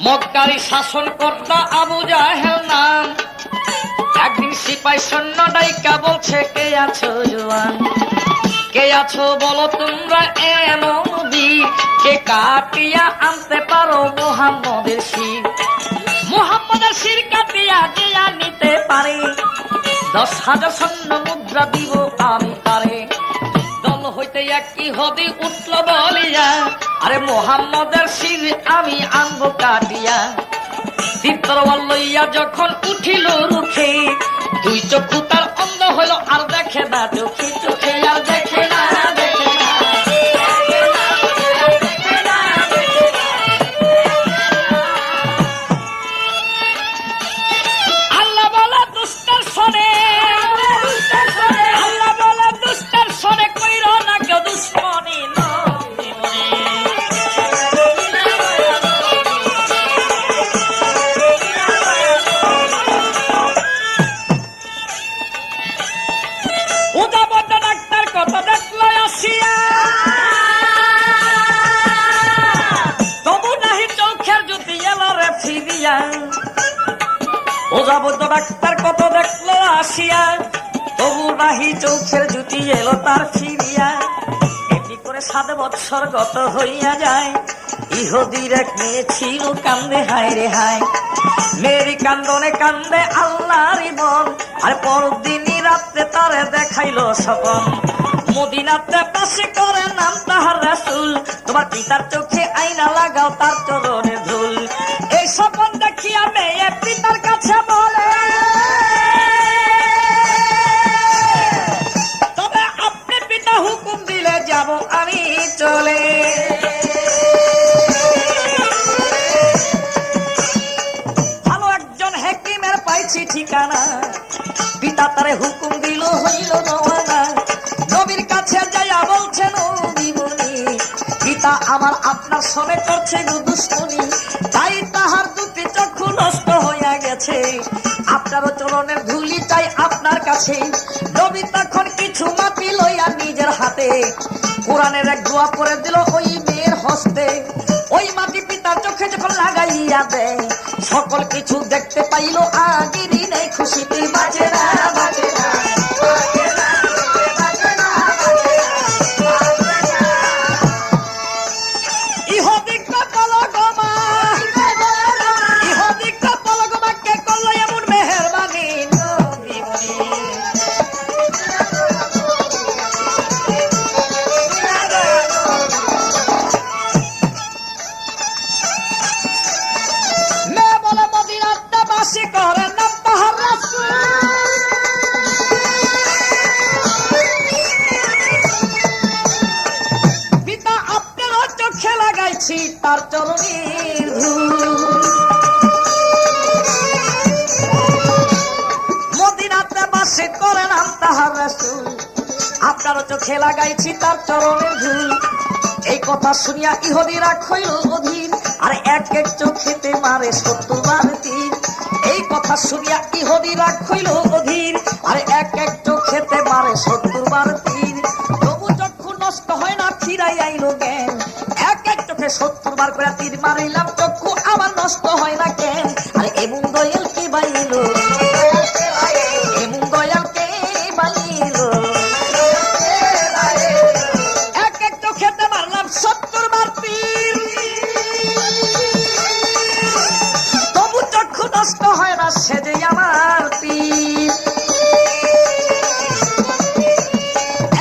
মক্কারি শাসন কর্তা আবু জাহেল নাম। একদিন সিপাই সৈন্য ডাইকা বলছে, কে আছো জওয়ান, কে আছো বলো তোমরা এমন বীর, কে কাটিয়া আনতে পারো মুহাম্মদের শির। মুহাম্মদের শির কাটিয়া যে নিতে পারে 10,000 স্বর্ণ মুদ্রা দিব আমি পারে। দল হইতে এক ইহুদি উঠল বলিয়া, আরে মুহাম্মদের শির আমি আনবো কাটিয়া। তীর তরোয়াল লইয়া যখন উঠিল রুখে, দুই চক্ষু তার অন্ধ হইল আর দেখে না চোখে চোখে, আর দেখে না দেখে না। আল্লাহ বলে দুষ্টের শোনে, আল্লাহ বলে দুষ্টের শোনে, কইর না কেউ দুশ্মনী ওজাবদ্ধ ডাক্তার কত দেখলো আসিয়া, তবু নাহি চোখের জুতি এলো তার ফিরিয়া। এটি করে 7 বৎসর গত হইয়া যায়, ইহুদির এক মেয়ে ছিল কান্দে হায় রে হায়। মেয়েরি কান্দনে কান্দে আল্লাহর মন, আর পরদিনই রাত্রে তারে দেখাইলো স্বপন। মদিনাতে পাশে করে নাম তাহার রাসূল, তোমার পিতার চোখে আয়না লাগাও তার চরণে ধুল। এই স্বপন দেখিয়া মেয়ে পিতার কাছে বলে, তবে আপনি পিতা হুকুম দিলে যাব আমি চলে। ভালো একজন হাকিমের পাইছি ঠিকানা, পিতা তারে হুকুম দিল হইল রওনা। নবীর কাছে যাইয়া বলছেন নবী বলি, পিতা আমার আপনার সবে করছে দুশ্মনী, তাই তাহার দুটি চক্ষু নষ্ট হইয়া গেছে, আপনারও চরণের ধুলি চাই আপনার কাছে। নবী তখন কিছু মাটি লইয়া নিজের হাতে কোরআনের এক দোয়া করে দিল ওই মেয়ের হস্তে। ওই মাটি পিতার চোখে যখন লাগাইয়া দেয়, সকল কিছু দেখতে পাইল আগেরই নেই, খুশিতে বাজে না বাজে না। তার চরণের ধুল, মদিনাতে বাসে করে নাম তাহার রাসূল, আপনারও চোখে লাগাইছি তার চরণের ধুল। এই কথা শুনিয়া ইহুদিরা হইল অধীর, আর এক এক চোখেতে মারে 70 বার তীর। এই কথা শুনিয়া ইহুদিরা হইল অধীর, আর এক এক চোখেতে মারে 70 বার তীর। তবু চক্ষু নষ্ট হয় না, ফিরাই আইল জ্ঞান। এক এক চোখে 70 বার করে তীর মারিলাম, চক্ষু আমার নষ্ট হয় না কেন? আরে এমন দয়াল কে বাইল, এমন দয়াল কে বাইল। এক এক চোখেতে মারলাম 70 বার তীর, তবু চক্ষু নষ্ট হয় না, সে যে আমার পীর।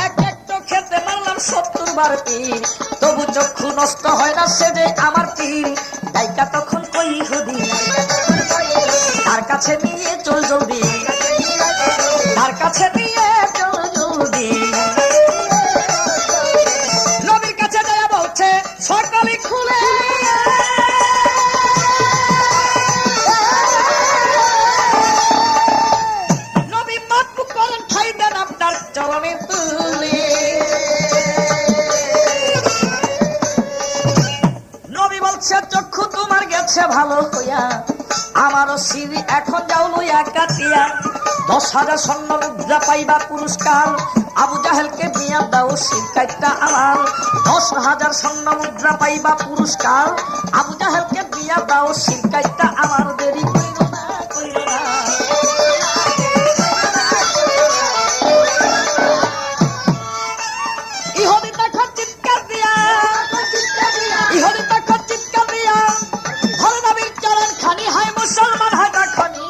এক এক চোখেতে মারলাম 70 বার তীর, তবু চক্ষু নষ্ট হয় না, সে যে আমার পীর। ডাইকা তখন কই ইহুদি, তার কাছে নিয়ে চল জলদি, তার কাছে নিয়ে চল জলদি। নবীর কাছে যায় বলছে সকালে খুলে, নবী মাত করেন ঠাই দেন আপনার চরণে তুলে। চক্ষু তোমার গেছে ভালো হইয়া, আমারও সিঁড়ি এখন যাও লইয়া কাটিয়া। 10,000 স্বর্ণ মুদ্রা পাইবা পুরস্কার, আবু জাহেলকে বিয়া দাও শিকাইটা আমার, 10,000 স্বর্ণ মুদ্রা পাইবা পুরস্কার। আবু জাহেলকে বিয়া দাও শিকাইটা আমার, দেরি কইরো না, কইরো না। ইহুদি দেখো চিৎকার দিয়া, ইহুদি দেখো চিৎকার দিয়া, ঘরে নবীর চরণ খানি, হায় মুসলমান হাটা খানি।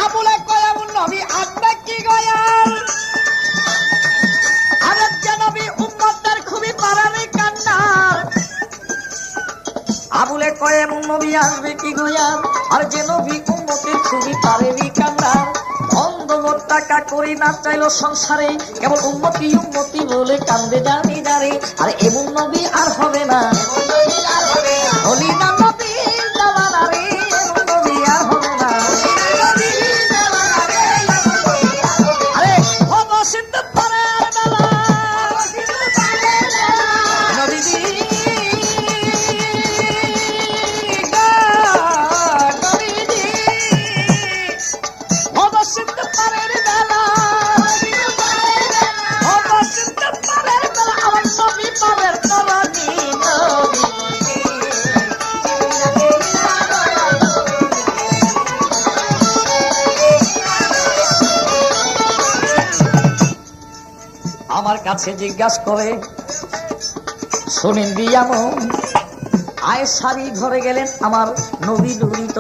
আবুলে কয় আবু নবী আপনি কি গয়াল, আরে যে নবী উম্মতদের খুবই পারানি কান্নার। আবুলে কয় এমন নবী আসবে কি গয়াল, আর যে নবী উম্মতের খুবই পারেনি কান্নার। অন্ধ টাকা করি না চাইলো সংসারে, কেবল উম্মতি উম্মতি বলে কান্দে জানি জানে। আর এমন নবী আর হবে না, হলি না নবীর জামানা রে, এমন নবী আর হবে না। আরে অবসিদ্ধ পরের বেলা নবীজি আমার কাছে জিজ্ঞাসা করে, শোনেন দিয়ামন, আয়েশারি ঘরে গেলেন আমার নবী দুরিত।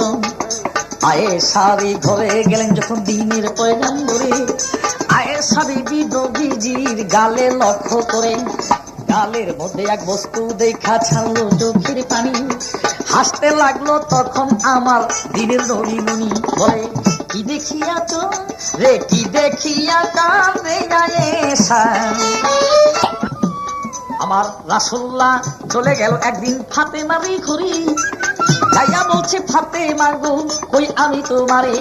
আয়েশারি ঘরে গেলেন যখন দিনের পয়গম্বরে, আয়েশা বিবি নবীজির গালে লক্ষ্য করে, গালের মধ্যে এক বস্তু দেখা ছাড়লো চোখের পানি। হাসতে লাগলো তখন আমার দিনের নবী মুনি, বলে কি দেখিয়াছ রে, কি দেখিয়া কাঁদে আয়েশা। আমার রাসূলুল্লাহ চলে গেল একদিন ফাতেমারই ঘরে, যাইয়া বলছে ফাতেমা গো কই আমি তোমারে,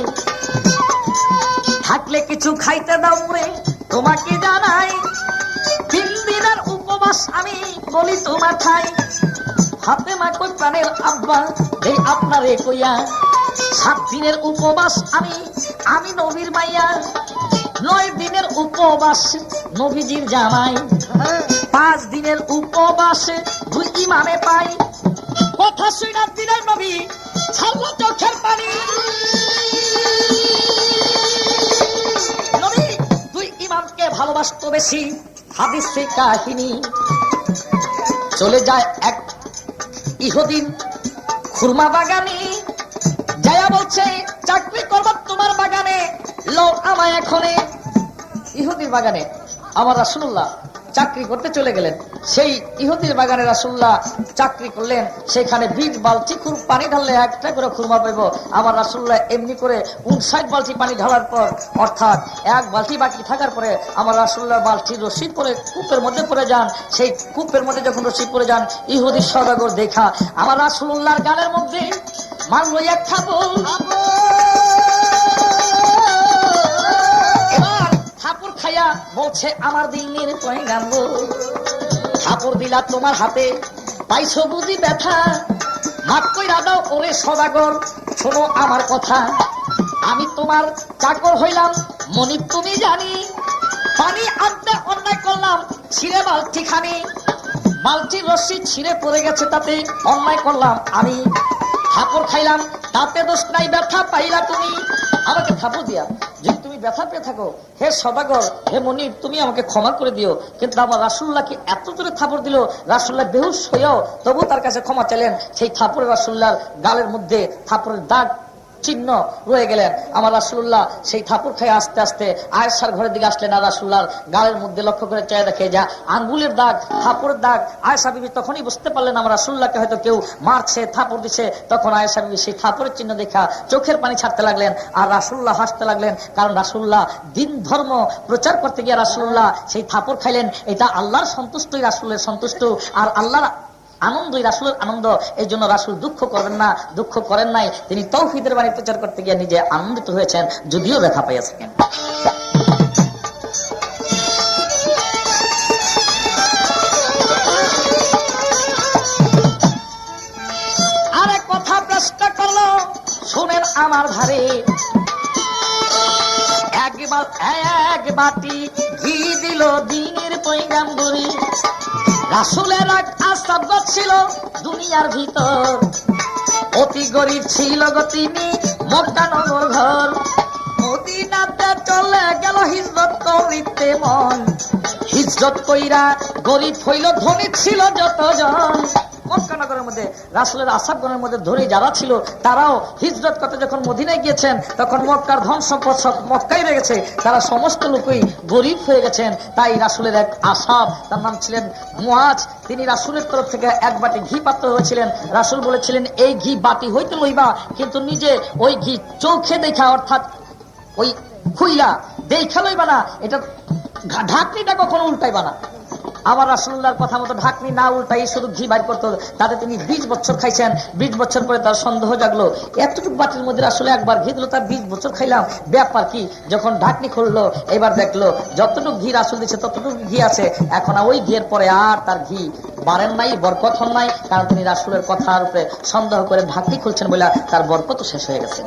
থাকলে কিছু খাইতে দাও রে, তোমাকে জানাই 3 দিনের উপবাস আমি বলি তোমার খাই। ফাতেমা কই প্রাণের আব্বা এই আপনারে কইয়া, 7 দিনের উপবাস আমি নবীর মাইয়া, 9 দিনের উপবাস নবীজির জামাই, 5 দিনের উপবাসে 2 ইমামে পাই। কথা শুনা দিনের নবী ছাড়লো চোখের পানি। নবী 2 ইমামকে ভালোবাসতো বেশি, হাদিসে কাহিনী। চলে যায় এক ইহুদিন খুরমা বাগানে, যায়া বলছে চাকরি করবা তোমার বাগানে, লো আমায় এখনে। ইহুদির বাগানে আমার রাসূলুল্লাহ চাকরি করতে চলে গেলেন, সেই ইহুদির বাগানে রাসূলুল্লাহ চাকরি করলেন। সেখানে 20 বালতি পানি ঢাললে একটা করে খুরমা পাইব। আমার রাসূলুল্লাহ এমনি করে 59 বালতি পানি ঢালার পর, অর্থাৎ 1 বালতি বাকি থাকার পরে আমার রাসূলুল্লাহ বালতির রশি পরে কূপের মধ্যে পড়ে যান। সেই কূপের মধ্যে যখন রশি পড়ে যান, ইহুদি সওদাগর দেখা আমার রাসূলুল্লাহর গালের মধ্যে মারলো এক থাপড়। থাপড় খাইয়া বলছে আমার দিনের পয়গাম্বর, থাপড় দিলা তোমার হাতে পাইছো বুঝি ব্যথা, মাফ কইরা দাও ওরে সওদাগর, শোনো আমার কথা, আমি তোমার চাকর হইলাম মনিব তুমি জানি, পানি আনতে অন্যায় করলাম ছিঁড়ে বালতি খানি, বালতির রশি ছিঁড়ে পড়ে গেছে তাতে অন্যায় করলাম আমি, থাপড় খাইলাম তাতে দোষ নাই, ব্যথা পাইলা তুমি আমাকে থাপড় দিয়া, যদি তুমি ব্যথা পেয়ে থাকো হে সওদাগর হে মনিব তুমি আমাকে ক্ষমা করে দিও। কিন্তু আমার রাসূলুল্লাহকে এত জোরে থাপড় দিল, রাসূলুল্লাহ বেহুশ হয়েও তবু তার কাছে ক্ষমা চাইলেন। সেই থাপড়ে রাসূলুল্লাহর গালের মধ্যে থাপড়ের দাগ চিহ্ন রয়ে গেলেন। আমার রাসূলুল্লাহ সেই থাপড় খেয়ে আস্তে আস্তে আয়েশার ঘরের দিকে আসলেন, আর রাসূলুল্লাহর গালের মধ্যে লক্ষ্য করে চেয়ে দেখে যা আঙ্গুলের দাগ, থাপড়ের দাগ। আয়েশা বিবি তখনই বুঝতে পারলেন আমার রাসূলুল্লাহকে হয়তো কেউ মারছে, থাপড় দিছে। তখন আয়েশা বিবি সেই থাপড়ের চিহ্ন দেখা চোখের পানি ছাড়তে লাগলেন, আর রাসূলুল্লাহ হাসতে লাগলেন। কারণ রাসূলুল্লাহ দিন ধর্ম প্রচার করতে গিয়ে রাসূলুল্লাহ সেই থাপড় খাইলেন। এটা আল্লাহর সন্তুষ্টই রাসূলের সন্তুষ্ট, আর আল্লাহর আনন্দই রাসূলের আনন্দ। এই জন্য রাসূল দুঃখ করবেন না, দুঃখ করেন নাই। তিনি তাওহীদের বাণী প্রচার করতে গিয়ে নিজে আনন্দিত হয়েছেন, যদিও ব্যথা পাইয়াছেন। আমার ধারে এক বাটি ঘি দিল দিনের পয়গাম্বরে। রাসূলের এক আস্তাবগত ছিল দুনিয়ার ভিতর, অতি গরিব ছিল গো তিনি, মক্কা নগর ঘর। মদিনাতে চলে গেল হিজরত করিতে মন, হিজরত কইরা গরিব হইল ধনী ছিল যতজন। মক্কা নগরের মধ্যে রাসূলের আসহাবগণের মধ্যে ধরে যারা ছিল তারাও হিজরত করতে যখন মদিনায় গিয়েছেন তখন মক্কার ধন সম্পদ সব মক্কায় রয়ে গেছে, তারা সমস্ত লোকই গরিব হয়ে গেছেন। তাই রাসূলের এক আসহাব, তার নাম ছিলেন মুআজ, তিনি রাসূলের তরফ থেকে এক বাটি ঘি পাত্র হয়েছিলেন। রাসূল বলেছিলেন এই ঘি বাটি হইতে লইবা, কিন্তু নিজে ওই ঘি চোখে দেখা, অর্থাৎ ওই খুইলা দেখা লইবা না, এটা ঢাকনিটা কখনো উল্টাইবা না। আবার রাসূলুল্লাহর কথা মতো ঢাকনি না উল্টাই শুধু ঘি বাইর করতে, তাতে তিনি 20 বছর খাইছেন। 20 বছর পরে তার সন্দেহ জাগলো, এতটুকু বাটির মধ্যে আসলে একবার ঘি দিল, তার 20 বছর খাইলাম, ব্যাপার কি? যখন ঢাকনি খুললো এবার দেখলো যতটুকু ঘি রাসূল দিচ্ছে ততটুকু ঘি আছে। এখন ওই ঘিয়ের পরে আর তার ঘি বাড়েন নাই, বরকত হন নাই, কারণ তিনি রাসূলের কথার উপরে সন্দেহ করে ঢাকনি খুলছেন বলে তার বরকত শেষ হয়ে গেছে।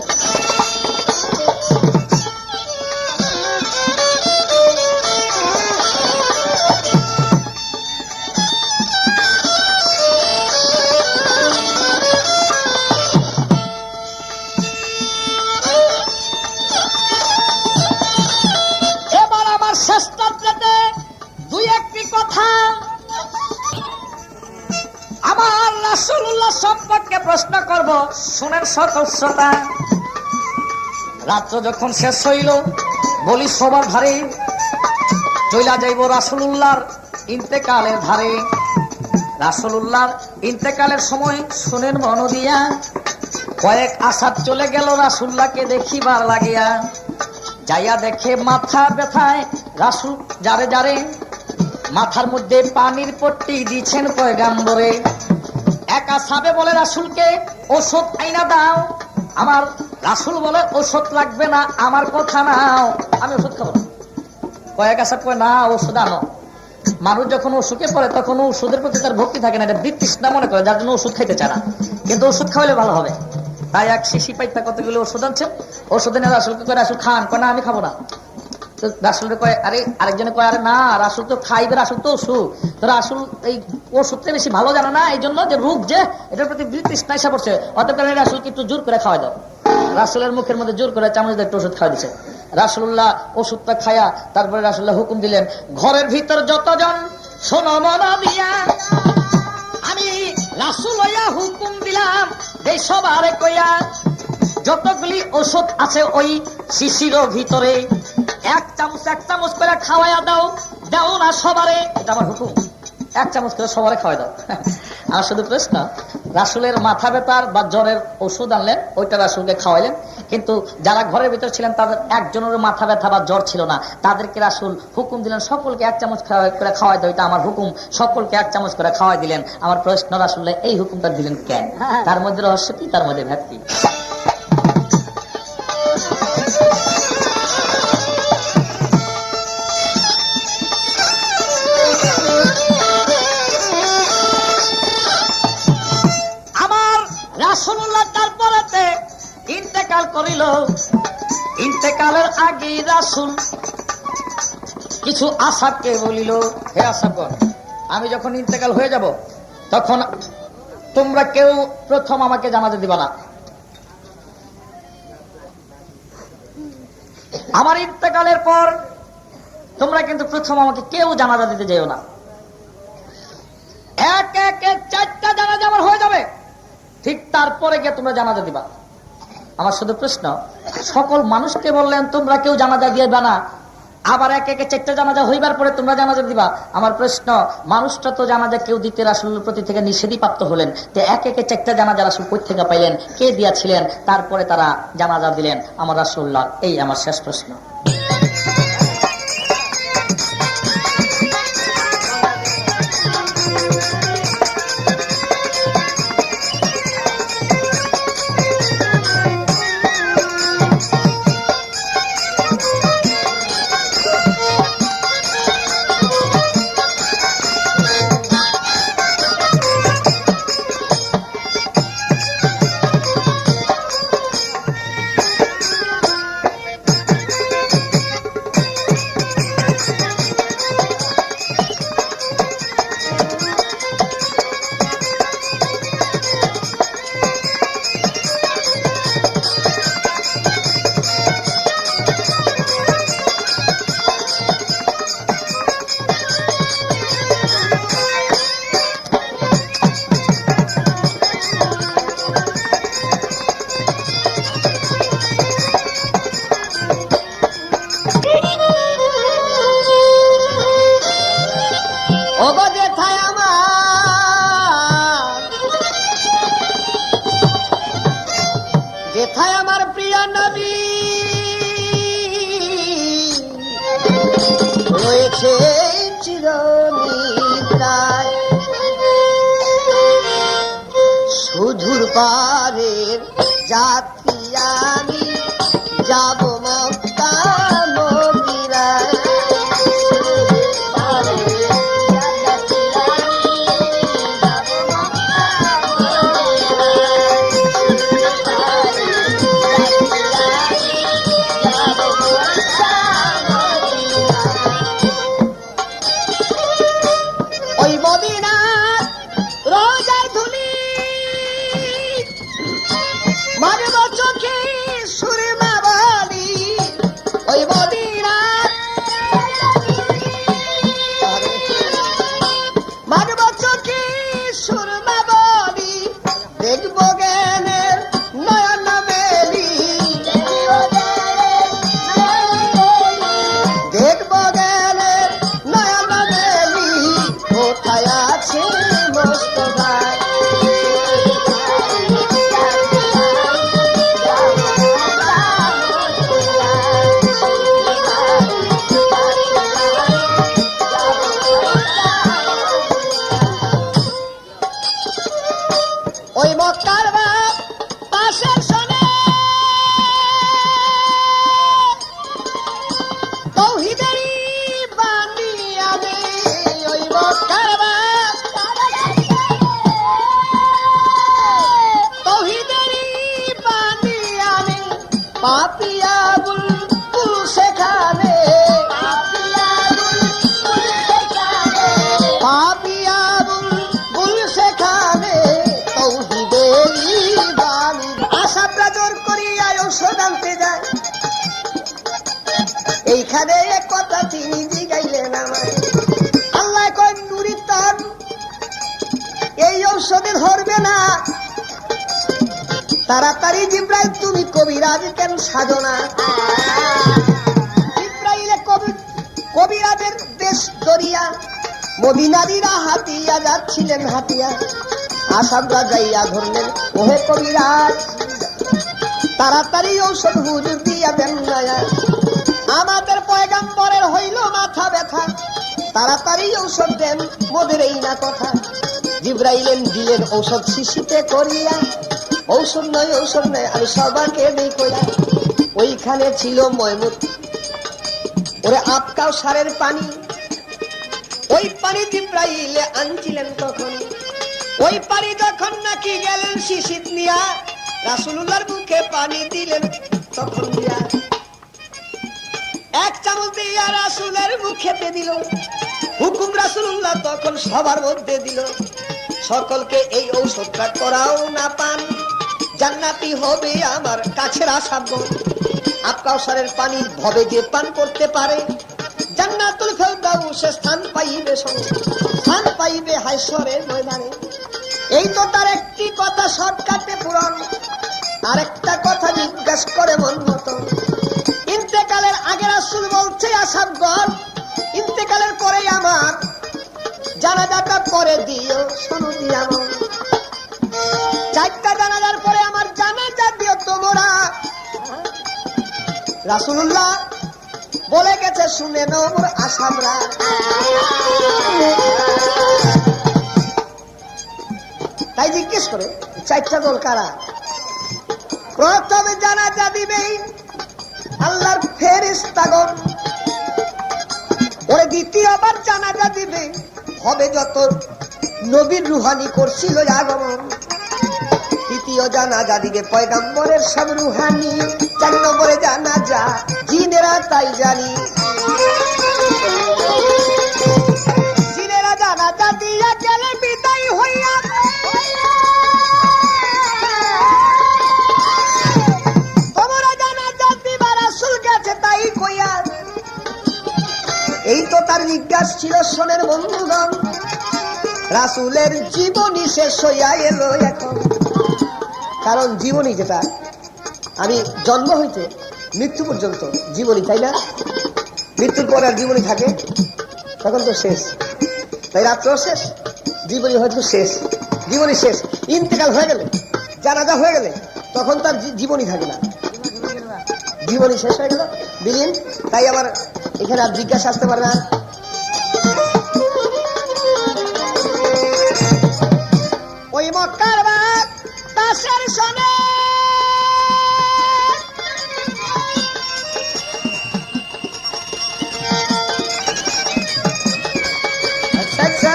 আমার রাসূলুল্লাহ সম্পর্কে প্রশ্ন করব, শুনেন সকল শ্রোতা। রাত্র যখন শেষ হইল বলি সবার ধারে চইলা যাইব রাসূলুল্লাহর ইন্তেকালের ধারে। রাসূলুল্লাহর ইন্তেকালের সময় শুনেন মন দিয়া, কয়েক আসাদ চলে গেল রাসূলুল্লাহকে দেখিবার লাগিয়া। যাইয়া দেখে মাথা ব্যথায় রাসূল যারে যারে মাথার মধ্যে পানির পট্টি দিচ্ছেন পয়গাম্বরে। একা সাবে বলে রাসূলকে ওষুধ আইনা দাও। আমার রাসূল বলে ওষুধ লাগবে না, আমার কথা নাও, আমি ওষুধ খাবো না। কয়েক সাহেব কয় না, ওষুধ আনো। মানুষ যখন ওষুধে পড়ে তখন ওষুধের প্রতি তার ভক্তি থাকে না, এটা বিতৃষ্ণা মনে করে, যার জন্য ওষুধ খাইতে চায় না, কিন্তু ওষুধ খাওয়ালে ভালো হবে। তাই এক শিশি পাইতা কতগুলো ওষুধ আনছেন, ওষুধ এনে রাসূলকে কয় রাসূল খান, কয় না আমি খাবো না। রাসূলের কয়, আরে আরেকজনে কয় আরে না রাসূল তো খাইবে, রাসূল তো ওষুধ, তো রাসূল এই ওষুধটা বেশি ভালো জানে না, এই জন্য যে রোগ যে এটার প্রতি বিতৃষ্ণা এসে পড়ছে, অতএব কারণে রাসূলকে একটু জোর করে খাওয়াই দাও। রাসূলের মুখের মধ্যে জোর করে চামচ দিয়ে একটু ওষুধ খাওয়া দিচ্ছে। রাসূলুল্লাহ ওষুধটা খায়া তারপরে রাসূলুল্লাহ হুকুম দিলেন, ঘরের ভিতর যতজন শোনো মন দিয়া, আমি রাসূল হইয়া হুকুম দিলাম এই সবারে কইয়া যতগুলি ওষুধ আছে ওই শিশির ভিতরে এক চামচ করে খাওয়াইয়া দাও, দাও না সবারে, এটা আমার হুকুম, এক চামচ করে সবারে খাওয়াই দাও। আর শুধু প্রশ্ন, রাসূলের মাথা ব্যথার বা জ্বরের ওষুধ আনলেন, ওইটা রাসূলকে খাওয়াইলেন, কিন্তু যারা ঘরের ভিতর ছিলেন তাদের একজনের মাথা ব্যথা বা জ্বর ছিল না, তাদেরকে রাসূল হুকুম দিলেন সকলকে এক চামচ করে খাওয়াই দাও, এটা আমার হুকুম, সকলকে এক চামচ করে খাওয়াই দিলেন। আমার প্রশ্ন, রাসূল এই হুকুমটা দিলেন কেন? তার মধ্যে রহস্য কি, তার মধ্যে ভেদ কি? রাসূলুল্লাহ তারপরেতে ইন্তেকাল করিল। ইন্তেকালের আগে রাসূল কিছু আসহাবকে বলিল, হে আসহাবগণ, আমি যখন ইন্তেকাল হয়ে যাব তখন তোমরা কেউ প্রথম আমাকে জানাজা দিবা না। আমার ইন্তেকালের পর তোমরা কিন্তু প্রথম আমাকে কেউ জানাজা দিতে যেও না। এক একে 4টা জানাজা আমার হয়ে যাবে, ঠিক তারপরে গিয়ে তোমরা জানাজা দিবা। আমার শুধু প্রশ্ন, সকল মানুষকে বললেন তোমরা কেউ জানাজা দিবা না, আবার এক একে 4টা জানাজা হইবার পরে তোমরা জানাজা দিবা। আমার প্রশ্ন, মানুষটা তো জানাজা কেউ দিতে রাসূলের প্রতি থেকে নিষেধই প্রাপ্ত হলেন, তো এক একে 4টা জানাজা রাসূল কই থেকে পাইলেন, কে দিয়াছিলেন, তারপরে তারা জানাজা দিলেন আমার রাসূলুল্লাহ? এই আমার শেষ প্রশ্ন। হয়েছে চিরনিদ্রায়, সুদূর পারের যাত্রী আমি, যাব মক্কা মদিনায়। ওই মদিনার রোজার ধুলি মারব চোখে সুরমা বলি, ওই মদিনার মারব চোখে সুরমা বলি, দেখব জ্ঞানের নয়ন বেলি, দেখব জ্ঞানের নয়ন বেলি, কোথায় আছে মস্ত ভাই। ওই মক্কার বাপ পাশের শোনে তৌহিদেরই বাণী আনে, ওই মক্কার বাপ তৌহিদেরই বাণী আনে, পাপিয়া বুলবুল সেখানে, পাপিয়া বুলবুল সেখানে, তৌহিদেরই বাণী। আশাবরা জোর করিয়া ঔষধ আনতে যায়, এইখানে এক কথা তিনি জিগাইলেন আমায়, আল্লাহ কয় নুরি তার এই ঔষধে ধরবে না, তাড়াতাড়ি জিব্রাইল তুমি কবিরাজ কেন সাজো না। জিব্রাইলে কবিরাজের দেশ দরিয়া, মদিনারীরা হাতিয়া যাচ্ছিলেন হাতিয়া, আসামরা যাইয়া ধরলেন ওহে কবিরাজ, তাড়াতাড়ি ঔষধ হুজুর দিয়া দেন নয়া, আমাদের পয়গাম্বরের হইল মাথা ব্যথা, তাড়াতাড়ি ঔষধ দেন মোদের এই না কথা। জিব্রাইলেন দিলেন ঔষধ শিশিতে করিয়া, ঔষধ নয় আমি সবাকে নেই কইয়া। ওইখানে ছিল ময়মুত ওরে আপকাও সারের পানি, ওই পানি জিব্রাইলে আনছিলেন তখন, ওই পানি যখন নাকি গেলেন শিশিত নিয়া, রাসূলুল্লাহর মুখে পানি দিলেন তখন দিয়া, এক চামচ দিয়া রাসূলের মুখেতে দিল, হুকুম রাসূলুল্লাহ তখন সবার মধ্যে দিল, সকলকে এই ঔষধটা করাও না পান, জান্নাতি হবে আমার কাছের আসাধ্য। আপকাউসারের পানি ভবে যে পান করতে পারে, জান্নাতুল ফেরদাউসে স্থান পাইবে, স্থান পাইবে হায়শরের ময়দানে। এই তো তার একটি কথা শর্টকাটে পূরণ, আরেকটা কথা জিজ্ঞাসা করে মন মতো। ইন্তেকালের আগে রাসূল বলছে আসাবগণ, ইন্তেকালের পরে আমার জানাজাটা পরে দিও, শুনো দিয়া মন, চারটা জানাজার পরে আমার জানাজা দিও তোমরা। রাসূলুল্লাহ বলে গেছে শুনে নাও মোর আসামরা। তাই জিজ্ঞেস করে চারটা দল কারা? প্রথমে জানাজা দিবে আল্লাহর ফেরেশতাগণ, ওরে দ্বিতীয়বার জানাজা দিবে হবে যত নবীর রুহানি করছিল আগমন, তৃতীয় জানাজা দিবে পয়গম্বরের সব রুহানি, 4 নম্বরে জানাজা জিনেরা তাই জানি। জিনেরা জানাজা দিয়া গেলে বিদায় হইয়া, তোমরা জানাজা দিবা রাসূল গেছে তাই কইয়া। এই তো তার জিজ্ঞাসা ছিল শোনেন বন্ধুগণ, রাসূলের জীবনী শেষ হইয়া এলো এখন, কারণ জীবনী যেটা আমি জন্ম হইতে মৃত্যু পর্যন্ত জীবনী, তাই না? মৃত্যুর পরে আর জীবনী থাকে, তখন তো শেষ, তাই রাত্র শেষ, জীবনী হয়তো শেষ, জীবনী শেষ। ইন্তেকাল হয়ে গেলে, জানাজা হয়ে গেলে তখন তার জীবনী থাকে না, জীবনী শেষ হয়ে গেল বিলীন। তাই আবার এখানে আর জিজ্ঞাসা আসতে পারে না। ওই মক্কার বাদ তাসের সনে আচ্ছা আচ্ছা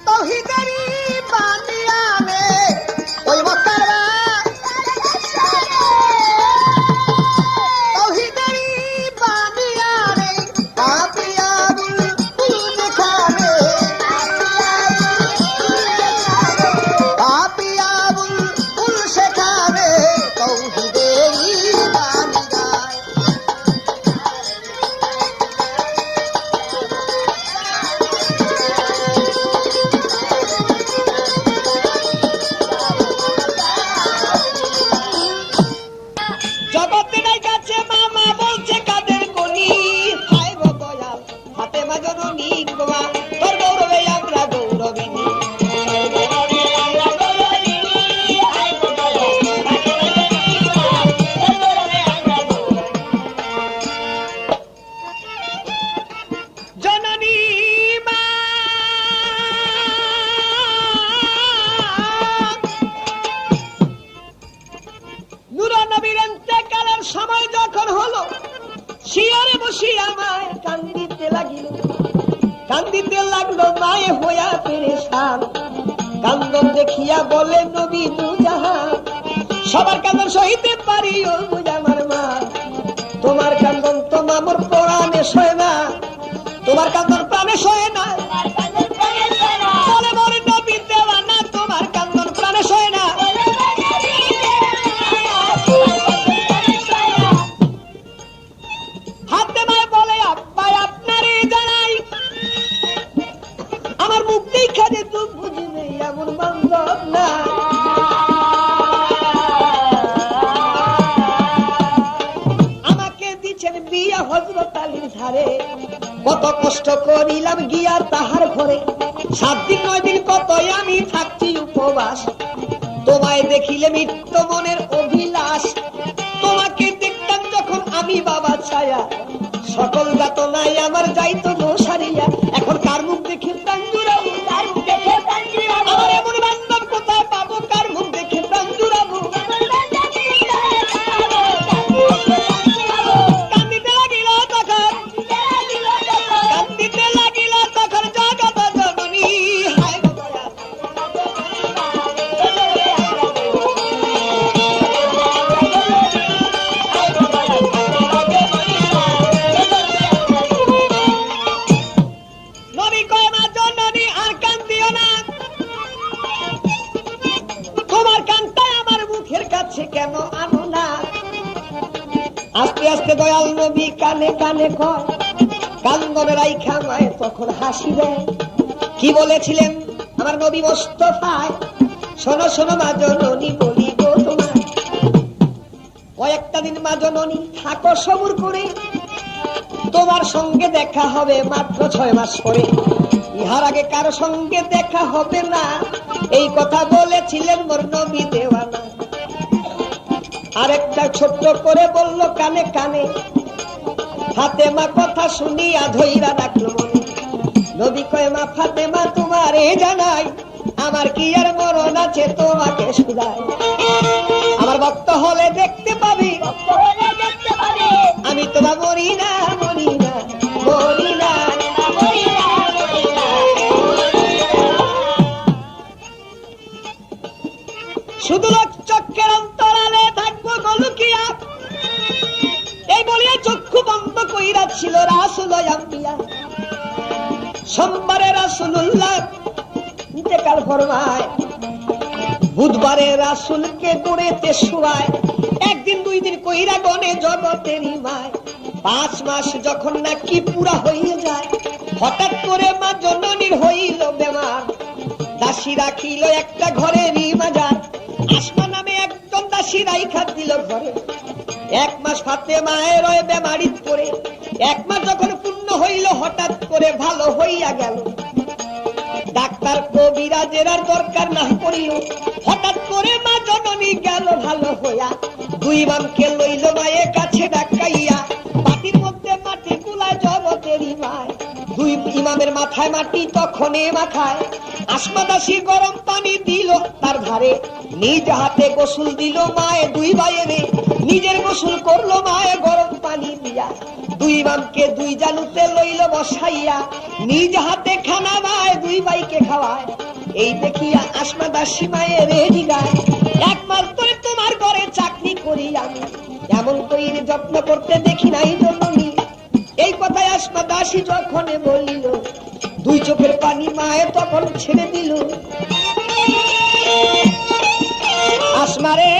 তৌহিদেরই বানিয়ানে ওই মক্কার বাদ তৌহিদেরই বানিয়ানে পাপিয়াবুল কুল যেখানে পাপিয়াবুল কুল সেখানে তৌহিদেরই বাণী গায়। জগতে নাই কাছে মামা বলছে কাদের গনি হায় গো দয়াল ফাতেমা জননী গোমা তোর গৌরবে আমরা গৌরবিনী জননী মা নূরনবীর ইন্তেকালের সময় যখন হলো শিয়রে বসিয়া মায় কান্দিতে লাগিল কান্দিতে লাগলো মায়ে হইয়া পেরেশান কান্দন দেখিয়া বলে নবী দুজাহান সবার কান্দন সহিতে পারি ও আমার মা তোমার কান্দন তো মামুর প্রাণে সয় না তোমার কান্দন প্রাণে সয় না বলে বলে নবী দেওয়ানা তোমার কান্দন প্রাণে সয় না হাতে মায় বলে আব্বাই আপনারে জানাই আমার মুখ দেখা যে তুই বুঝবে এমন বান্ধব না আমাকে দিচ্ছেন বিয়া হযরত আলীর ধারে কত কষ্ট করিলাম গিয়া তাহার ঘরে 7 দিন 9 দিন কতই আমি থাকছি উপবাস তোমায় দেখিলে মৃত্যু মনের অভিলাষ তোমাকে দেখতাম যখন আমি বাবা ছায়া সকল যাতনাই আমার যাইতো সারিয়া এখন কার মুখ দেখে প্রাণ জুড়াবো আমার এমন বান্ধব কোথায় পাবো কার মুখ দেখে প্রাণ জুড়াবো কান্দিতে লাগিল তখন কান্দিতে লাগিল তখন জগত জননী হায় গো দয়াল নবী কয় মা জননী আর কান্দিও না তোমার কান্তা আমার মুখের কাছে কেন আনো না আস্তে আস্তে দয়াল নবী কানে কানে কয় কান্দনে রাইখা মায় তখন হাসি দেয় কি বলেছিলেন আমার নবী মোস্তফায় শোনো শোনো মা জননী বলি গো তোমার কয়েকটা দিন মা জননী থাকো সবুর করে তোমার সঙ্গে দেখা হবে মাত্র 6 মাস পরে ইহার আগে কারো সঙ্গে দেখা হবে না এই কথা বলেছিলেন মোর নবী দেওয়ানা আরেকটা ছোট্ট করে বলল কানে কানে ফাতেমা কথা শুনিয়া ধইরা ডাকলো মনে নবী কয় মা ফাতেমা তোমারে জানাই আমার কি আর মরণ আছে তোমাকে শুধাই আমার ভক্ত হলে দেখতে পাবি আমি তোমার মরি না মরি না মরি না শুধু লোক চক্ষের অন্তরালে থাকবো গলুকিয়া এই বলিয়া চক্ষু বন্ধ কইরা ছিল রাসূল আম্বিয়া সোমবারে রাসূলুল্লাহ ইন্তেকাল ফরমায় বুধবারে রাসূলকে গড়েতে শুয়ায় একদিন 2 দিন কইরা গনে জগতেরই মায় 5 মাস যখন নাকি পুরা হইয়া যায় হঠাৎ করে মা জননীর হইল বেমার দাসী রাখিল একটা ঘরেরই মাজার আসমা নামে একজন দাসী রাইখা দিল ঘরে 1 মাস ফাতেমায়ের ওই বেমারিত পড়ে 1 মাস যখন পূর্ণ হইল হঠাৎ করে ভালো হইয়া গেল ডাক্তার কবিরাজের আর দরকার না পড়িল। হঠাৎ করে মা জননী গেল ভালো হইয়া, দুই ইমামকে লইল মায়ে কাছে ডাকাইয়া। বাটির মধ্যে মাটি কুলায় জগতেরই মায়, দুই ইমামের মাথায় মাটি তখনে মাখায়। আসমা দাসী গরম পানি দিল তার ধারে, নিজ হাতে গোসল দিল মায়ে দুই ভাইয়েরে। নিজের গোসল করলো মায়ে গরম পানি দিয়া, দুই ইমামকে দুই জালুতে লইল বসাইয়া। নিজ হাতে খানা মায়ে দুই ভাইকে খাওয়ায়। এই দেখিয়া আসমা দাসী মায়ে রেডি গায়, একমাত্র তোমার ঘরে চাকরি করি আমি, এমন তৈরি যত্ন করতে দেখি নাই জননী। এই কথায় আসমা দাসী যখন বলিল, দুই চোখের পানি মায়ে তখন ছেড়ে দিল। আসমারে